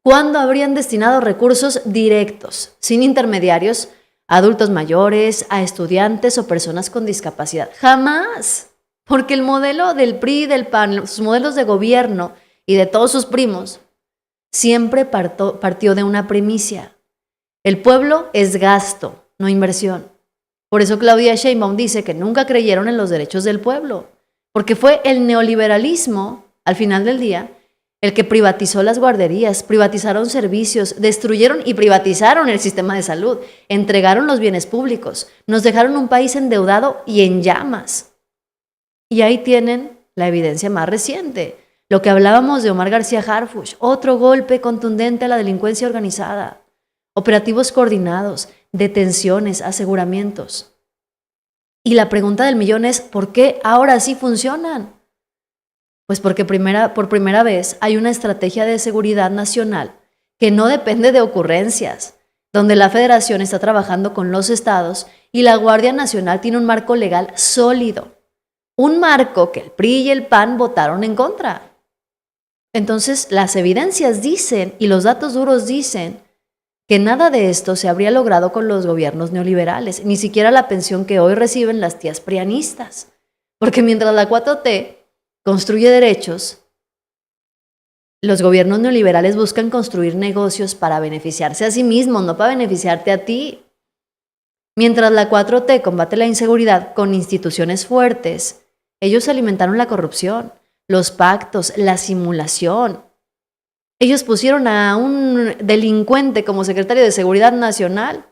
Speaker 1: ¿Cuándo habrían destinado recursos directos, sin intermediarios, a adultos mayores, a estudiantes o personas con discapacidad? Jamás, porque el modelo del PRI, del PAN, sus modelos de gobierno y de todos sus primos, siempre partió de una primicia. El pueblo es gasto, no inversión. Por eso Claudia Sheinbaum dice que nunca creyeron en los derechos del pueblo, porque fue el neoliberalismo, al final del día, el que privatizó las guarderías, privatizaron servicios, destruyeron y privatizaron el sistema de salud, entregaron los bienes públicos, nos dejaron un país endeudado y en llamas. Y ahí tienen la evidencia más reciente. Lo que hablábamos de Omar García Harfuch, otro golpe contundente a la delincuencia organizada, operativos coordinados, detenciones, aseguramientos. Y la pregunta del millón es, ¿por qué ahora sí funcionan? Pues porque por primera vez hay una estrategia de seguridad nacional que no depende de ocurrencias, donde la Federación está trabajando con los estados y la Guardia Nacional tiene un marco legal sólido, un marco que el PRI y el PAN votaron en contra. Entonces, las evidencias dicen y los datos duros dicen que nada de esto se habría logrado con los gobiernos neoliberales, ni siquiera la pensión que hoy reciben las tías prianistas. Porque mientras la 4T construye derechos, los gobiernos neoliberales buscan construir negocios para beneficiarse a sí mismos, no para beneficiarte a ti. Mientras la 4T combate la inseguridad con instituciones fuertes, ellos alimentaron la corrupción, los pactos, la simulación. Ellos pusieron a un delincuente como secretario de Seguridad Nacional.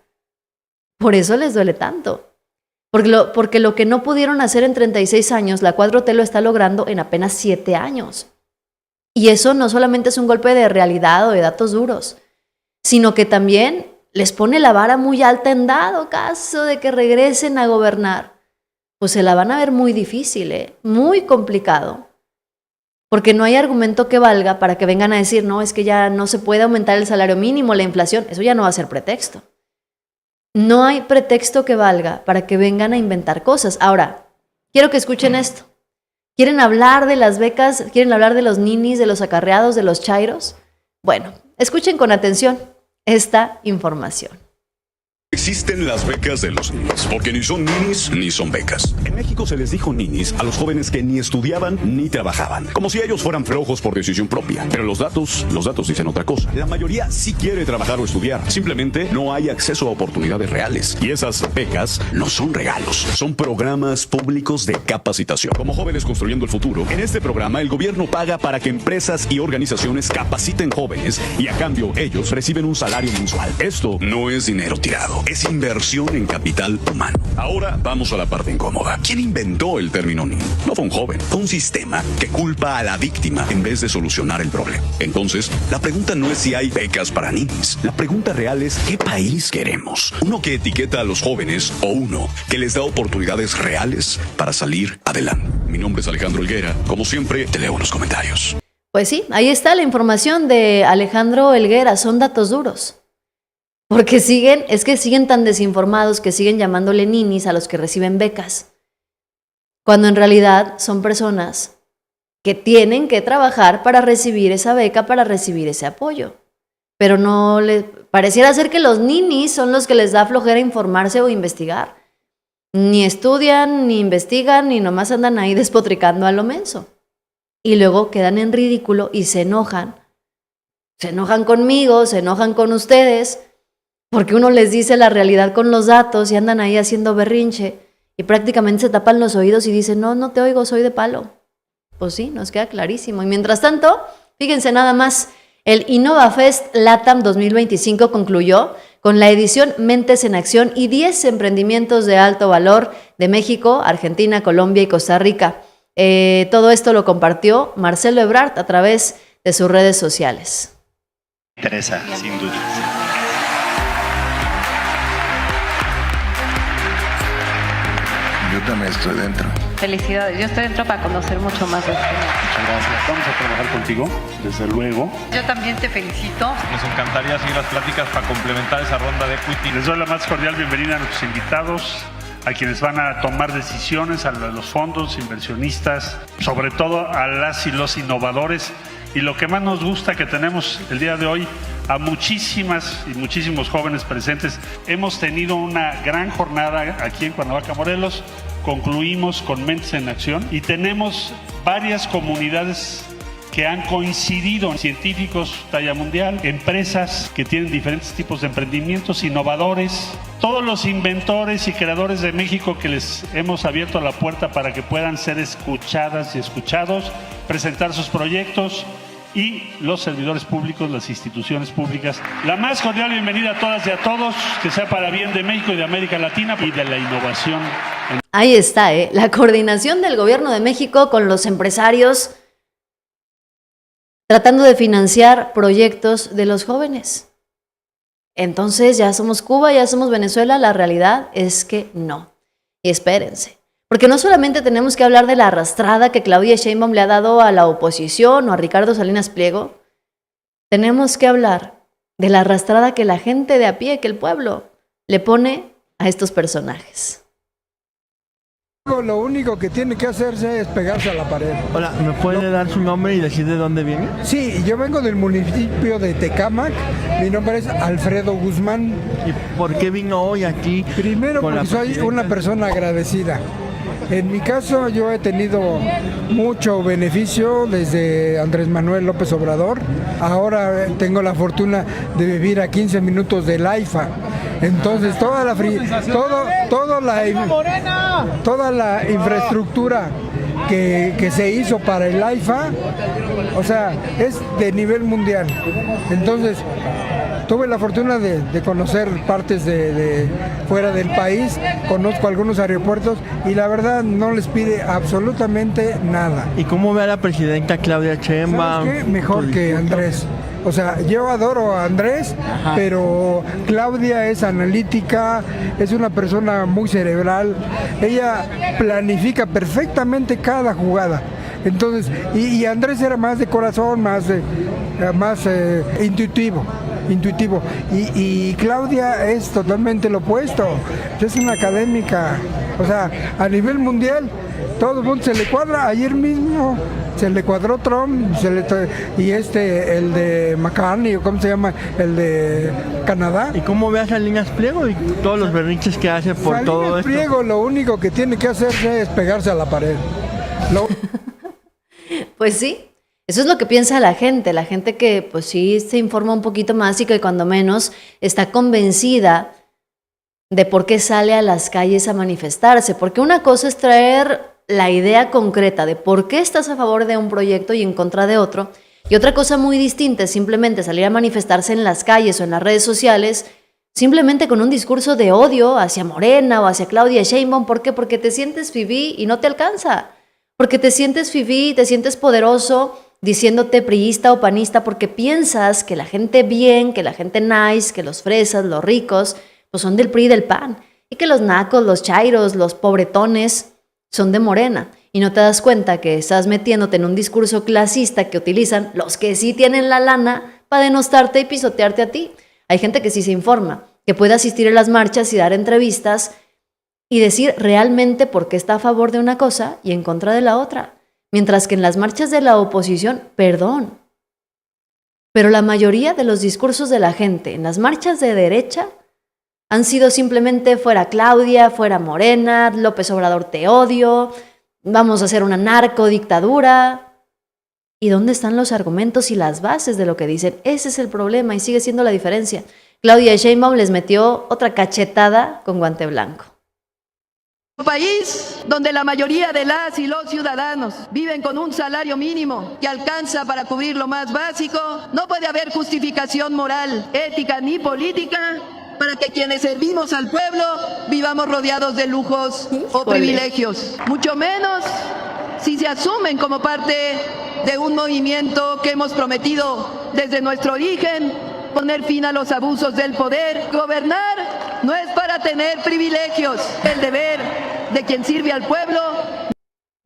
Speaker 1: Por eso les duele tanto. Porque lo que no pudieron hacer en 36 años, la 4T lo está logrando en apenas 7 años. Y eso no solamente es un golpe de realidad o de datos duros, sino que también les pone la vara muy alta en dado caso de que regresen a gobernar. Pues se la van a ver muy difícil, muy complicado. Porque no hay argumento que valga para que vengan a decir, no, es que ya no se puede aumentar el salario mínimo, la inflación, eso ya no va a ser pretexto. No hay pretexto que valga para que vengan a inventar cosas. Ahora, quiero que escuchen esto. ¿Quieren hablar de las becas? ¿Quieren hablar de los ninis, de los acarreados, de los chairos? Bueno, escuchen con atención esta información.
Speaker 16: Existen las becas de los ninis, porque ni son ninis ni son becas. En México se les dijo ninis a los jóvenes que ni estudiaban ni trabajaban, como si ellos fueran flojos por decisión propia. Pero los datos dicen otra cosa. La mayoría sí quiere trabajar o estudiar, simplemente no hay acceso a oportunidades reales. Y esas becas no son regalos, son programas públicos de capacitación. Como Jóvenes Construyendo el Futuro, en este programa el gobierno paga para que empresas y organizaciones capaciten jóvenes y a cambio ellos reciben un salario mensual. Esto no es dinero tirado. Es inversión en capital humano. Ahora vamos a la parte incómoda. ¿Quién inventó el término NIN? No fue un joven, fue un sistema que culpa a la víctima en vez de solucionar el problema. Entonces, la pregunta no es si hay becas para ninis. La pregunta real es ¿qué país queremos? ¿Uno que etiqueta a los jóvenes o uno que les da oportunidades reales para salir adelante? Mi nombre es Alejandro Helguera. Como siempre, te leo los comentarios.
Speaker 1: Pues sí, ahí está la información de Alejandro Helguera. Son datos duros. Porque siguen tan desinformados que siguen llamándole ninis a los que reciben becas, cuando en realidad son personas que tienen que trabajar para recibir esa beca, para recibir ese apoyo. Pero no le pareciera ser que los ninis son los que les da flojera informarse o investigar. Ni estudian, ni investigan, ni nomás andan ahí despotricando a lo menso. Y luego quedan en ridículo y se enojan. Se enojan conmigo, se enojan con ustedes, porque uno les dice la realidad con los datos y andan ahí haciendo berrinche y prácticamente se tapan los oídos y dicen, no te oigo, soy de palo. Pues sí, nos queda clarísimo. Y mientras tanto, fíjense nada más, el InnovaFest LATAM 2025 concluyó con la edición Mentes en Acción y 10 emprendimientos de alto valor de México, Argentina, Colombia y Costa Rica. Todo esto lo compartió Marcelo Ebrard a través de sus redes sociales.
Speaker 17: Interesa, sin duda.
Speaker 18: Yo también estoy dentro.
Speaker 19: Felicidades, yo estoy dentro para conocer mucho más de esto.
Speaker 17: Muchas gracias. Vamos a trabajar contigo, desde luego.
Speaker 19: Yo también te felicito.
Speaker 20: Nos encantaría seguir las pláticas para complementar esa ronda de equity.
Speaker 17: Les doy la más cordial bienvenida a nuestros invitados, a quienes van a tomar decisiones, a los fondos, inversionistas, sobre todo a las y los innovadores. Y lo que más nos gusta que tenemos el día de hoy, a muchísimas y muchísimos jóvenes presentes. Hemos tenido una gran jornada aquí en Cuernavaca, Morelos. Concluimos con Mentes en Acción y tenemos varias comunidades que han coincidido, científicos talla mundial, empresas que tienen diferentes tipos de emprendimientos, innovadores, todos los inventores y creadores de México que les hemos abierto la puerta para que puedan ser escuchadas y escuchados, presentar sus proyectos, y los servidores públicos, las instituciones públicas. La más cordial bienvenida a todas y a todos, que sea para bien de México y de América Latina y de la innovación.
Speaker 1: Ahí está, la coordinación del gobierno de México con los empresarios tratando de financiar proyectos de los jóvenes. Entonces, ¿ya somos Cuba, ya somos Venezuela? La realidad es que no. Y espérense. Porque no solamente tenemos que hablar de la arrastrada que Claudia Sheinbaum le ha dado a la oposición o a Ricardo Salinas Pliego, tenemos que hablar de la arrastrada que la gente de a pie, que el pueblo, le pone a estos personajes.
Speaker 21: Lo único que tiene que hacerse es pegarse a la pared.
Speaker 22: Hola, ¿me puede dar su nombre y decir de dónde viene?
Speaker 21: Sí, yo vengo del municipio de Tecámac, mi nombre es Alfredo Guzmán.
Speaker 22: ¿Y por qué vino hoy aquí?
Speaker 21: Primero porque soy una persona agradecida. En mi caso yo he tenido mucho beneficio desde Andrés Manuel López Obrador. Ahora tengo la fortuna de vivir a 15 minutos del AIFA. Entonces toda la infraestructura que se hizo para el AIFA, o sea, es de nivel mundial. Entonces tuve la fortuna de conocer partes de fuera del país, conozco algunos aeropuertos y la verdad no les pide absolutamente nada.
Speaker 22: ¿Y cómo ve a la presidenta Claudia Sheinbaum?
Speaker 21: ¿Sabes qué? Mejor que Andrés. O sea, yo adoro a Andrés, pero Claudia es analítica, es una persona muy cerebral, ella planifica perfectamente cada jugada. Entonces, y Andrés era más de corazón, más intuitivo. Y Claudia es totalmente lo opuesto, es una académica, o sea, a nivel mundial todo el mundo se le cuadra. Ayer mismo se le cuadró Trump, y el de McCartney, o ¿cómo se llama? El de Canadá.
Speaker 22: ¿Y cómo ve a Salinas Pliego y todos los berrinches que hace por
Speaker 21: Salinas
Speaker 22: todo esto?
Speaker 21: Pliego lo único que tiene que hacerse es pegarse a la pared.
Speaker 1: Pues sí, eso es lo que piensa la gente que pues sí se informa un poquito más y que cuando menos está convencida de por qué sale a las calles a manifestarse, porque una cosa es traer la idea concreta de por qué estás a favor de un proyecto y en contra de otro, y otra cosa muy distinta es simplemente salir a manifestarse en las calles o en las redes sociales, simplemente con un discurso de odio hacia Morena o hacia Claudia Sheinbaum. ¿Por qué? Porque te sientes fifí y no te alcanza, porque te sientes fifí, te sientes poderoso diciéndote priista o panista, porque piensas que la gente bien, que la gente nice, que los fresas, los ricos, pues son del PRI y del PAN, y que los nacos, los chairos, los pobretones son de Morena, y no te das cuenta que estás metiéndote en un discurso clasista que utilizan los que sí tienen la lana para denostarte y pisotearte a ti. Hay gente que sí se informa, que puede asistir a las marchas y dar entrevistas y decir realmente por qué está a favor de una cosa y en contra de la otra, mientras que en las marchas de la oposición, perdón, pero la mayoría de los discursos de la gente en las marchas de derecha han sido simplemente fuera Claudia, fuera Morena, López Obrador te odio, vamos a hacer una narcodictadura. ¿Y dónde están los argumentos y las bases de lo que dicen? Ese es el problema y sigue siendo la diferencia. Claudia Sheinbaum les metió otra cachetada con guante blanco.
Speaker 11: Un país donde la mayoría de las y los ciudadanos viven con un salario mínimo que alcanza para cubrir lo más básico, no puede haber justificación moral, ética ni política para que quienes servimos al pueblo vivamos rodeados de lujos o privilegios, mucho menos si se asumen como parte de un movimiento que hemos prometido desde nuestro origen, poner fin a los abusos del poder. Gobernar no es para tener privilegios, el deber de quien sirve al pueblo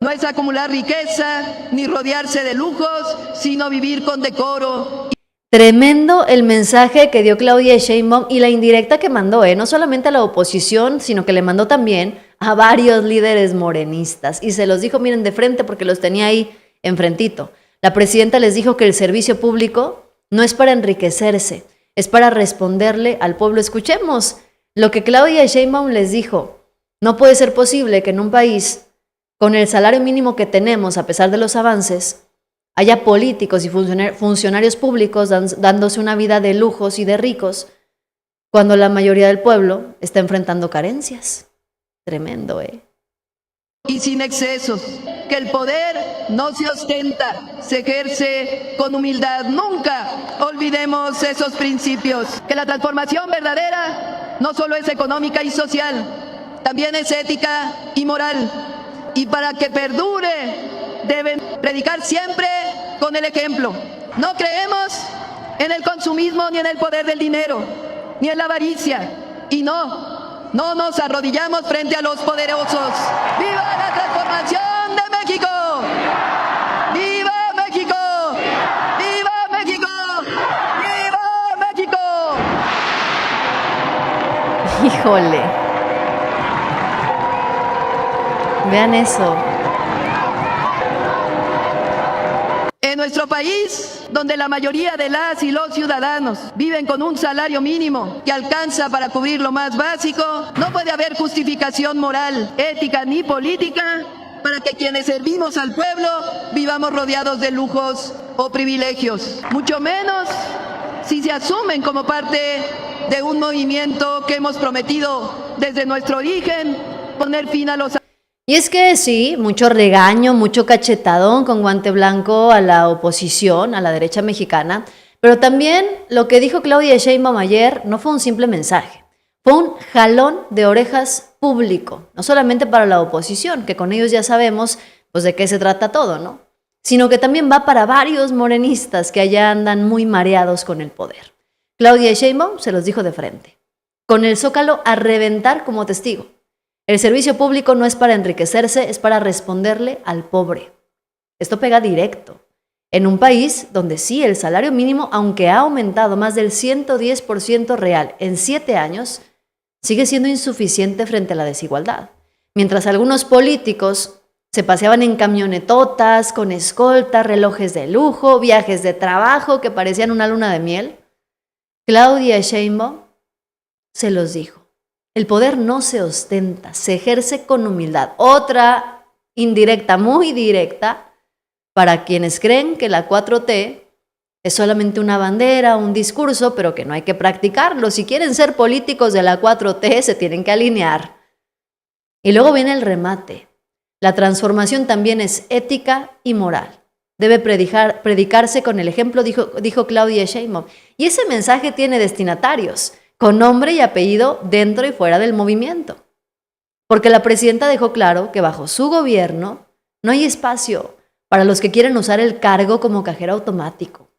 Speaker 11: no es acumular riqueza ni rodearse de lujos, sino vivir con decoro.
Speaker 1: Tremendo el mensaje que dio Claudia Sheinbaum y la indirecta que mandó, no solamente a la oposición, sino que le mandó también a varios líderes morenistas. Y se los dijo, miren, de frente, porque los tenía ahí enfrentito. La presidenta les dijo que el servicio público no es para enriquecerse, es para responderle al pueblo. Escuchemos lo que Claudia Sheinbaum les dijo. No puede ser posible que en un país con el salario mínimo que tenemos, a pesar de los avances, haya políticos y funcionarios públicos dándose una vida de lujos y de ricos, cuando la mayoría del pueblo está enfrentando carencias. Tremendo,
Speaker 11: Y sin excesos, que el poder no se ostenta, se ejerce con humildad. Nunca olvidemos esos principios, que la transformación verdadera no solo es económica y social, también es ética y moral. Y para que perdure, deben predicar siempre con el ejemplo. No creemos en el consumismo ni en el poder del dinero, ni en la avaricia. Y no nos arrodillamos frente a los poderosos. ¡Viva la transformación de México! ¡Viva México! ¡Viva México! ¡Viva México!
Speaker 1: Híjole. Vean eso.
Speaker 11: En nuestro país, donde la mayoría de las y los ciudadanos viven con un salario mínimo que alcanza para cubrir lo más básico, no puede haber justificación moral, ética ni política para que quienes servimos al pueblo vivamos rodeados de lujos o privilegios, mucho menos si se asumen como parte de un movimiento que hemos prometido desde nuestro origen, poner fin a los...
Speaker 1: Y es que sí, mucho regaño, mucho cachetadón con guante blanco a la oposición, a la derecha mexicana, pero también lo que dijo Claudia Sheinbaum ayer no fue un simple mensaje, fue un jalón de orejas público, no solamente para la oposición, que con ellos ya sabemos pues de qué se trata todo, ¿no? Sino que también va para varios morenistas que allá andan muy mareados con el poder. Claudia Sheinbaum se los dijo de frente, con el Zócalo a reventar como testigo. El servicio público no es para enriquecerse, es para responderle al pobre. Esto pega directo. En un país donde sí, el salario mínimo, aunque ha aumentado más del 110% real en 7 años, sigue siendo insuficiente frente a la desigualdad. Mientras algunos políticos Se paseaban en camionetotas, con escolta, relojes de lujo, viajes de trabajo que parecían una luna de miel. Claudia Sheinbaum se los dijo. El poder no se ostenta, se ejerce con humildad. Otra indirecta, muy directa, para quienes creen que la 4T es solamente una bandera, un discurso, pero que no hay que practicarlo. Si quieren ser políticos de la 4T, se tienen que alinear. Y luego viene el remate. La transformación también es ética y moral. Debe predicarse con el ejemplo, dijo Claudia Sheinbaum. Y ese mensaje tiene destinatarios, con nombre y apellido dentro y fuera del movimiento. Porque la presidenta dejó claro que bajo su gobierno no hay espacio para los que quieren usar el cargo como cajero automático,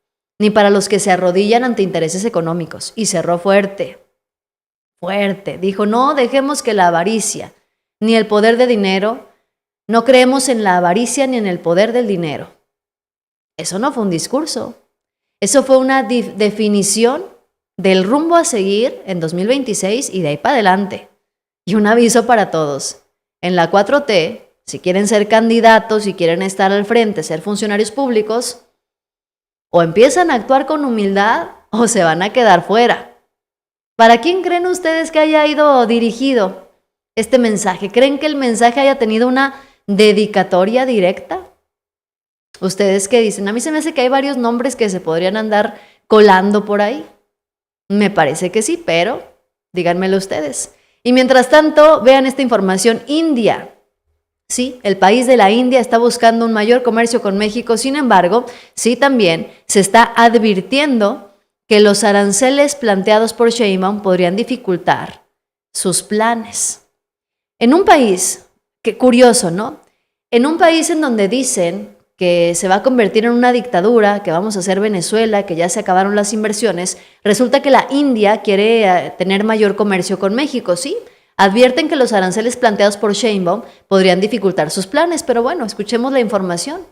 Speaker 1: ni para los que se arrodillan ante intereses económicos. Y cerró fuerte. Dijo, no dejemos que la avaricia, ni el poder de dinero, no creemos en la avaricia ni en el poder del dinero. Eso no fue un discurso. Eso fue una definición del rumbo a seguir en 2026 y de ahí para adelante. Y un aviso para todos. En la 4T, si quieren ser candidatos, si quieren estar al frente, ser funcionarios públicos, o empiezan a actuar con humildad o se van a quedar fuera. ¿Para quién creen ustedes que haya ido dirigido este mensaje? ¿Creen que el mensaje haya tenido una dedicatoria directa? ¿Ustedes qué dicen? A mí se me hace que hay varios nombres que se podrían andar colando por ahí. Me parece que sí, pero díganmelo ustedes. Y mientras tanto, vean esta información. India. Sí, el país de la India está buscando un mayor comercio con México. Sin embargo, sí también se está advirtiendo que los aranceles planteados por Sheinbaum podrían dificultar sus planes. En un país, qué curioso, ¿no? En un país en donde dicen que se va a convertir en una dictadura, que vamos a ser Venezuela, que ya se acabaron las inversiones, resulta que la India quiere tener mayor comercio con México, ¿sí? Advierten que los aranceles planteados por Sheinbaum podrían dificultar sus planes, pero bueno, escuchemos la información.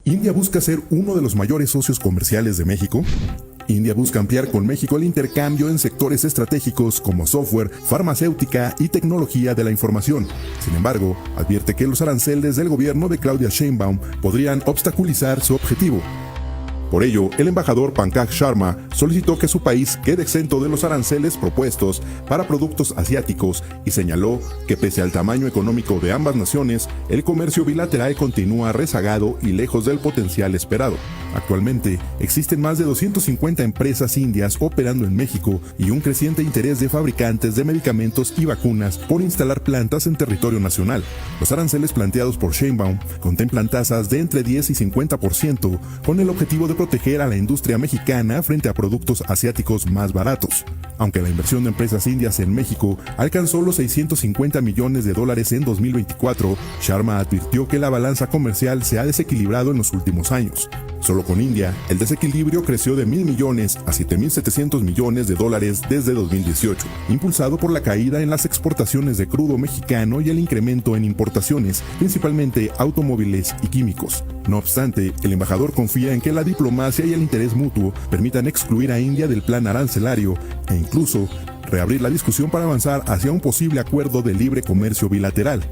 Speaker 2: ¿India busca ser uno de los mayores socios comerciales de México? India busca ampliar con México el intercambio en sectores estratégicos como software, farmacéutica y tecnología de la información. Sin embargo, advierte que los aranceles del gobierno de Claudia Sheinbaum podrían obstaculizar su objetivo. Por ello, el embajador Pankaj Sharma solicitó que su país quede exento de los aranceles propuestos para productos asiáticos y señaló que pese al tamaño económico de ambas naciones, el comercio bilateral continúa rezagado y lejos del potencial esperado. Actualmente, existen más de 250 empresas indias operando en México y un creciente interés de fabricantes de medicamentos y vacunas por instalar plantas en territorio nacional. Los aranceles planteados por Sheinbaum contemplan tasas de entre 10 y 50% con el objetivo de proteger a la industria mexicana frente a productos asiáticos más baratos. Aunque la inversión de empresas indias en México alcanzó los $650 millones en 2024, Sharma advirtió que la balanza comercial se ha desequilibrado en los últimos años. Solo con India, el desequilibrio creció de $1,000 millones a $7,700 millones desde 2018, impulsado por la caída en las exportaciones de crudo mexicano y el incremento en importaciones, principalmente automóviles y químicos. No obstante, el embajador confía en que la diplomacia y el interés mutuo permitan excluir a India del plan arancelario e incluso reabrir la discusión para avanzar hacia un posible acuerdo de libre comercio bilateral.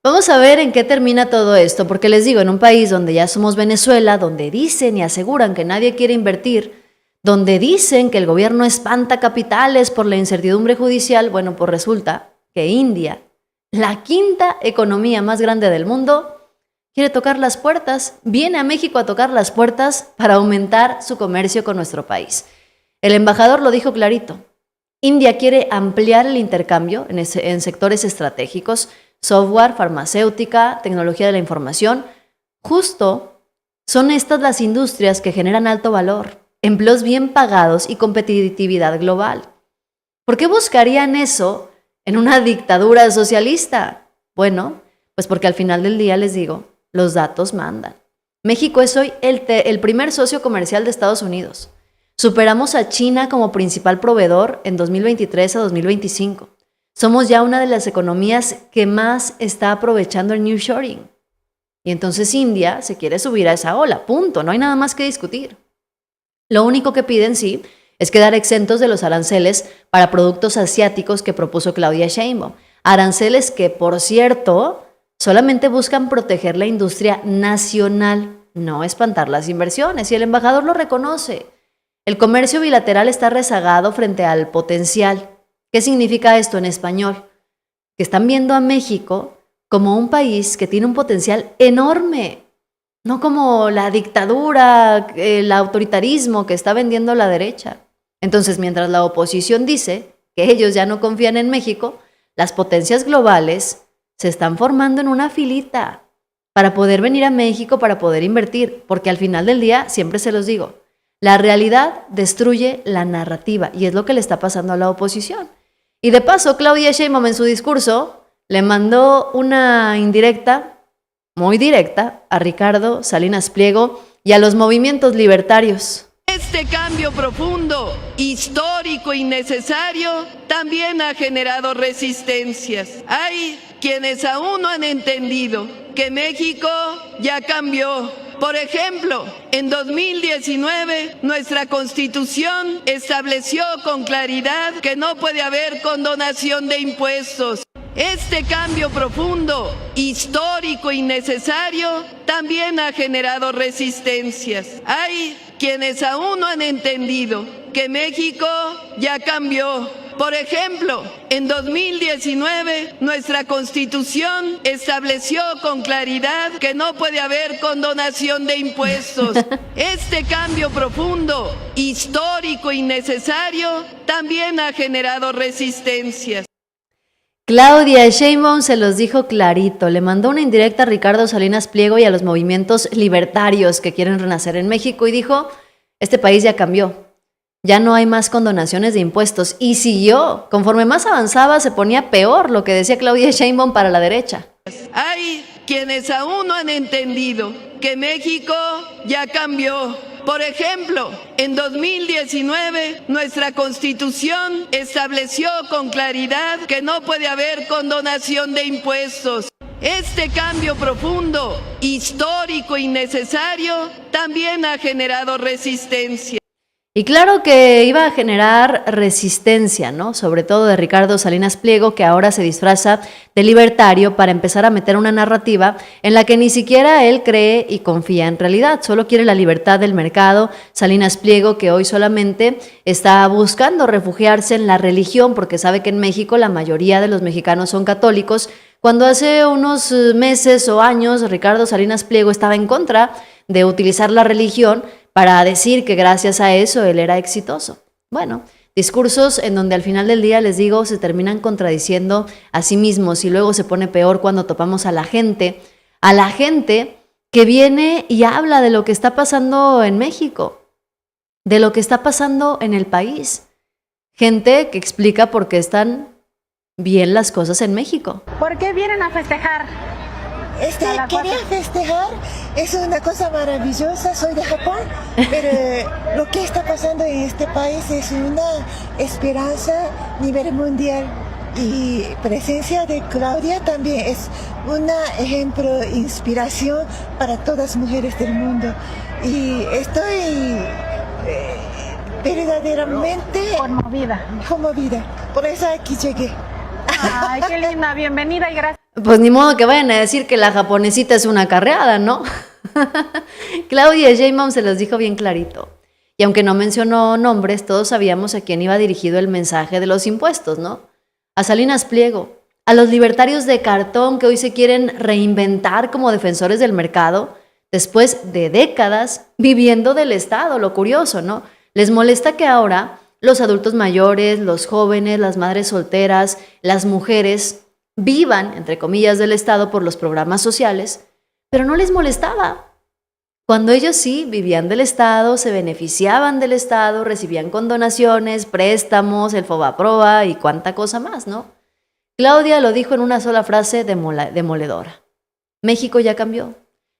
Speaker 1: Vamos a ver en qué termina todo esto, porque les digo, en un país donde ya somos Venezuela, donde dicen y aseguran que nadie quiere invertir, donde dicen que el gobierno espanta capitales por la incertidumbre judicial, bueno, pues resulta que India, la quinta economía más grande del mundo, quiere tocar las puertas, viene a México a tocar las puertas para aumentar su comercio con nuestro país. El embajador lo dijo clarito, India quiere ampliar el intercambio en sectores estratégicos, software, farmacéutica, tecnología de la información. Justo son estas las industrias que generan alto valor, empleos bien pagados y competitividad global. ¿Por qué buscarían eso en una dictadura socialista? Bueno, pues porque al final del día les digo, los datos mandan. México es hoy el primer socio comercial de Estados Unidos. Superamos a China como principal proveedor en 2023 a 2025. Somos ya una de las economías que más está aprovechando el nearshoring. Y entonces India se quiere subir a esa ola, punto, no hay nada más que discutir. Lo único que piden, sí, es quedar exentos de los aranceles para productos asiáticos que propuso Claudia Sheinbaum. Aranceles que, por cierto, solamente buscan proteger la industria nacional, no espantar las inversiones, y el embajador lo reconoce. El comercio bilateral está rezagado frente al potencial. ¿Qué significa esto en español? Que están viendo a México como un país que tiene un potencial enorme, no como la dictadura, el autoritarismo que está vendiendo la derecha. Entonces, mientras la oposición dice que ellos ya no confían en México, las potencias globales se están formando en una filita para poder venir a México, para poder invertir, porque al final del día, siempre se los digo, la realidad destruye la narrativa y es lo que le está pasando a la oposición. Y de paso, Claudia Sheinbaum en su discurso le mandó una indirecta, muy directa, a Ricardo Salinas Pliego y a los movimientos libertarios.
Speaker 11: Este cambio profundo, histórico y necesario también ha generado resistencias. Hay quienes aún no han entendido que México ya cambió. Por ejemplo, en 2019 nuestra Constitución estableció con claridad que no puede haber condonación de impuestos. Este cambio profundo, histórico y necesario también ha generado resistencias. Hay quienes aún no han entendido que México ya cambió. Por ejemplo, en 2019 nuestra Constitución estableció con claridad que no puede haber condonación de impuestos. Este cambio profundo, histórico y necesario también ha generado resistencias.
Speaker 1: Claudia Sheinbaum se los dijo clarito, le mandó una indirecta a Ricardo Salinas Pliego y a los movimientos libertarios que quieren renacer en México y dijo, este país ya cambió, ya no hay más condonaciones de impuestos, y siguió, conforme más avanzaba se ponía peor lo que decía Claudia Sheinbaum para la derecha.
Speaker 11: Hay quienes aún no han entendido que México ya cambió. Por ejemplo, en 2019 nuestra Constitución estableció con claridad que no puede haber condonación de impuestos. Este cambio profundo, histórico y necesario también ha generado resistencia.
Speaker 1: Y claro que iba a generar resistencia, ¿no? Sobre todo de Ricardo Salinas Pliego, que ahora se disfraza de libertario para empezar a meter una narrativa en la que ni siquiera él cree y confía en realidad. Solo quiere la libertad del mercado. Salinas Pliego, que hoy solamente está buscando refugiarse en la religión, porque sabe que en México la mayoría de los mexicanos son católicos, cuando hace unos meses o años Ricardo Salinas Pliego estaba en contra de utilizar la religión para decir que gracias a eso él era exitoso. Bueno, discursos en donde al final del día, les digo, se terminan contradiciendo a sí mismos y luego se pone peor cuando topamos a la gente que viene y habla de lo que está pasando en México, de lo que está pasando en el país. Gente que explica por qué están bien las cosas en México.
Speaker 3: ¿Por qué vienen a festejar?
Speaker 4: Quería festejar, es una cosa maravillosa, soy de Japón, pero lo que está pasando en este país es una esperanza a nivel mundial y presencia de Claudia también es un ejemplo, inspiración para todas las mujeres del mundo y estoy verdaderamente conmovida, por eso aquí llegué.
Speaker 3: Ay, qué linda, bienvenida y gracias.
Speaker 1: Pues ni modo que vayan a decir que la japonesita es una carreada, ¿no? Claudia Sheinbaum se los dijo bien clarito. Y aunque no mencionó nombres, todos sabíamos a quién iba dirigido el mensaje de los impuestos, ¿no? A Salinas Pliego, a los libertarios de cartón que hoy se quieren reinventar como defensores del mercado, después de décadas viviendo del Estado, lo curioso, ¿no? Les molesta que ahora los adultos mayores, los jóvenes, las madres solteras, las mujeres vivan, entre comillas, del Estado por los programas sociales, pero no les molestaba. Cuando ellos sí vivían del Estado, se beneficiaban del Estado, recibían condonaciones, préstamos, el Fobaproa y cuánta cosa más, ¿no? Claudia lo dijo en una sola frase demoledora. México ya cambió.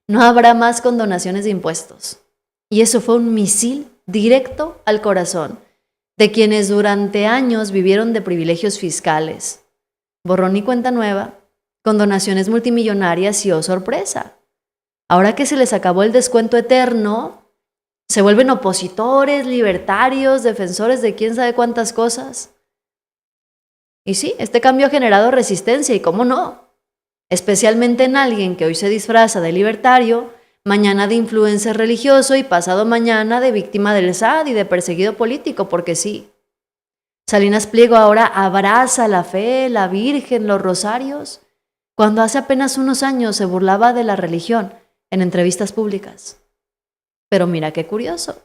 Speaker 1: No habrá más condonaciones de impuestos. Y eso fue un misil directo al corazón de quienes durante años vivieron de privilegios fiscales. Borrón y cuenta nueva, condonaciones multimillonarias y oh sorpresa. Ahora que se les acabó el descuento eterno, se vuelven opositores, libertarios, defensores de quién sabe cuántas cosas. Y sí, este cambio ha generado resistencia y cómo no. especialmente en alguien que hoy se disfraza de libertario, mañana de influencer religioso y pasado mañana de víctima del SAT y de perseguido político, porque sí. Salinas Pliego ahora abraza la fe, la Virgen, los rosarios, cuando hace apenas unos años se burlaba de la religión en entrevistas públicas. Pero mira qué curioso,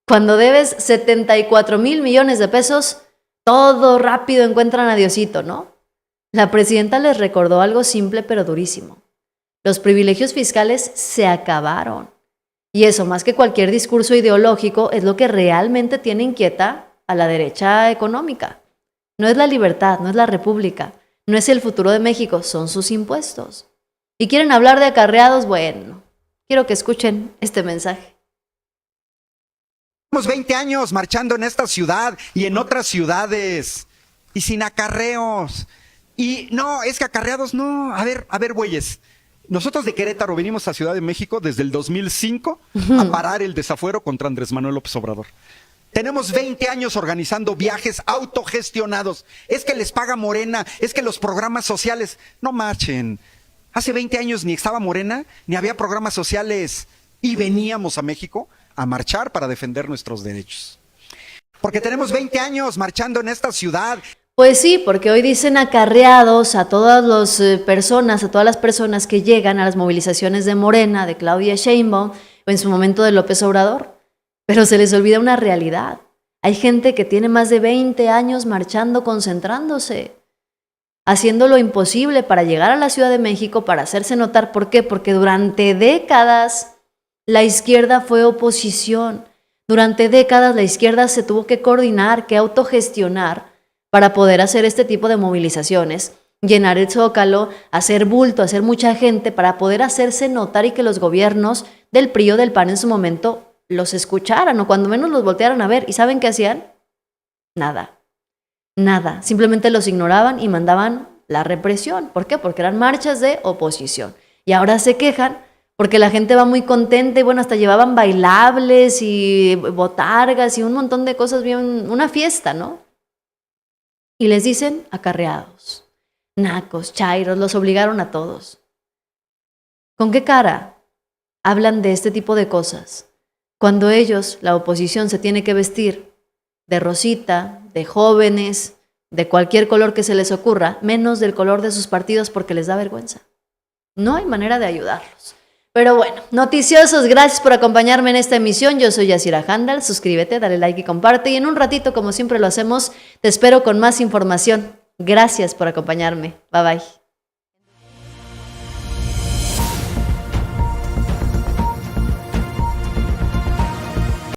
Speaker 1: cuando debes 74,000 millones de pesos, todo rápido encuentran a Diosito, ¿no? La presidenta les recordó algo simple pero durísimo. Los privilegios fiscales se acabaron. Y eso, más que cualquier discurso ideológico, es lo que realmente tiene inquieta a la derecha económica. No es la libertad, no es la república, no es el futuro de México, son sus impuestos. ¿Y quieren hablar de acarreados? Bueno, quiero que escuchen este mensaje.
Speaker 5: Llevamos 20 años marchando en esta ciudad y en otras ciudades y sin acarreos. Y no, es que acarreados no. A ver, güeyes. Nosotros de Querétaro venimos a Ciudad de México desde el 2005 a parar el desafuero contra Andrés Manuel López Obrador. Tenemos 20 años organizando viajes autogestionados. Es que les paga Morena, es que los programas sociales no marchen. Hace 20 años ni estaba Morena, ni había programas sociales. Y veníamos a México a marchar para defender nuestros derechos. Porque tenemos 20 años marchando en esta ciudad.
Speaker 1: Pues sí, porque hoy dicen acarreados a todas las personas que llegan a las movilizaciones de Morena, de Claudia Sheinbaum, o en su momento de López Obrador. Pero se les olvida una realidad. Hay gente que tiene más de 20 años marchando, concentrándose, haciendo lo imposible para llegar a la Ciudad de México, para hacerse notar. ¿Por qué? Porque durante décadas la izquierda fue oposición. Durante décadas la izquierda se tuvo que coordinar, que autogestionar para poder hacer este tipo de movilizaciones, llenar el Zócalo, hacer bulto, hacer mucha gente para poder hacerse notar y que los gobiernos del PRI o del PAN en su momento los escucharan o cuando menos los voltearan a ver. ¿Y saben qué hacían? Nada. Simplemente los ignoraban y mandaban la represión. ¿Por qué? Porque eran marchas de oposición. Y ahora se quejan porque la gente va muy contenta y bueno, hasta llevaban bailables y botargas y un montón de cosas, bien, una fiesta, ¿no? Y les dicen acarreados, nacos, chairos, los obligaron a todos. ¿Con qué cara hablan de este tipo de cosas? Cuando ellos, la oposición, se tiene que vestir de rosita, de jóvenes, de cualquier color que se les ocurra, menos del color de sus partidos porque les da vergüenza. No hay manera de ayudarlos. Pero bueno, noticiosos, gracias por acompañarme en esta emisión. Yo soy Yasira Handal, suscríbete, dale like y comparte. Y en un ratito, como siempre lo hacemos, te espero con más información. Gracias por acompañarme. Bye bye.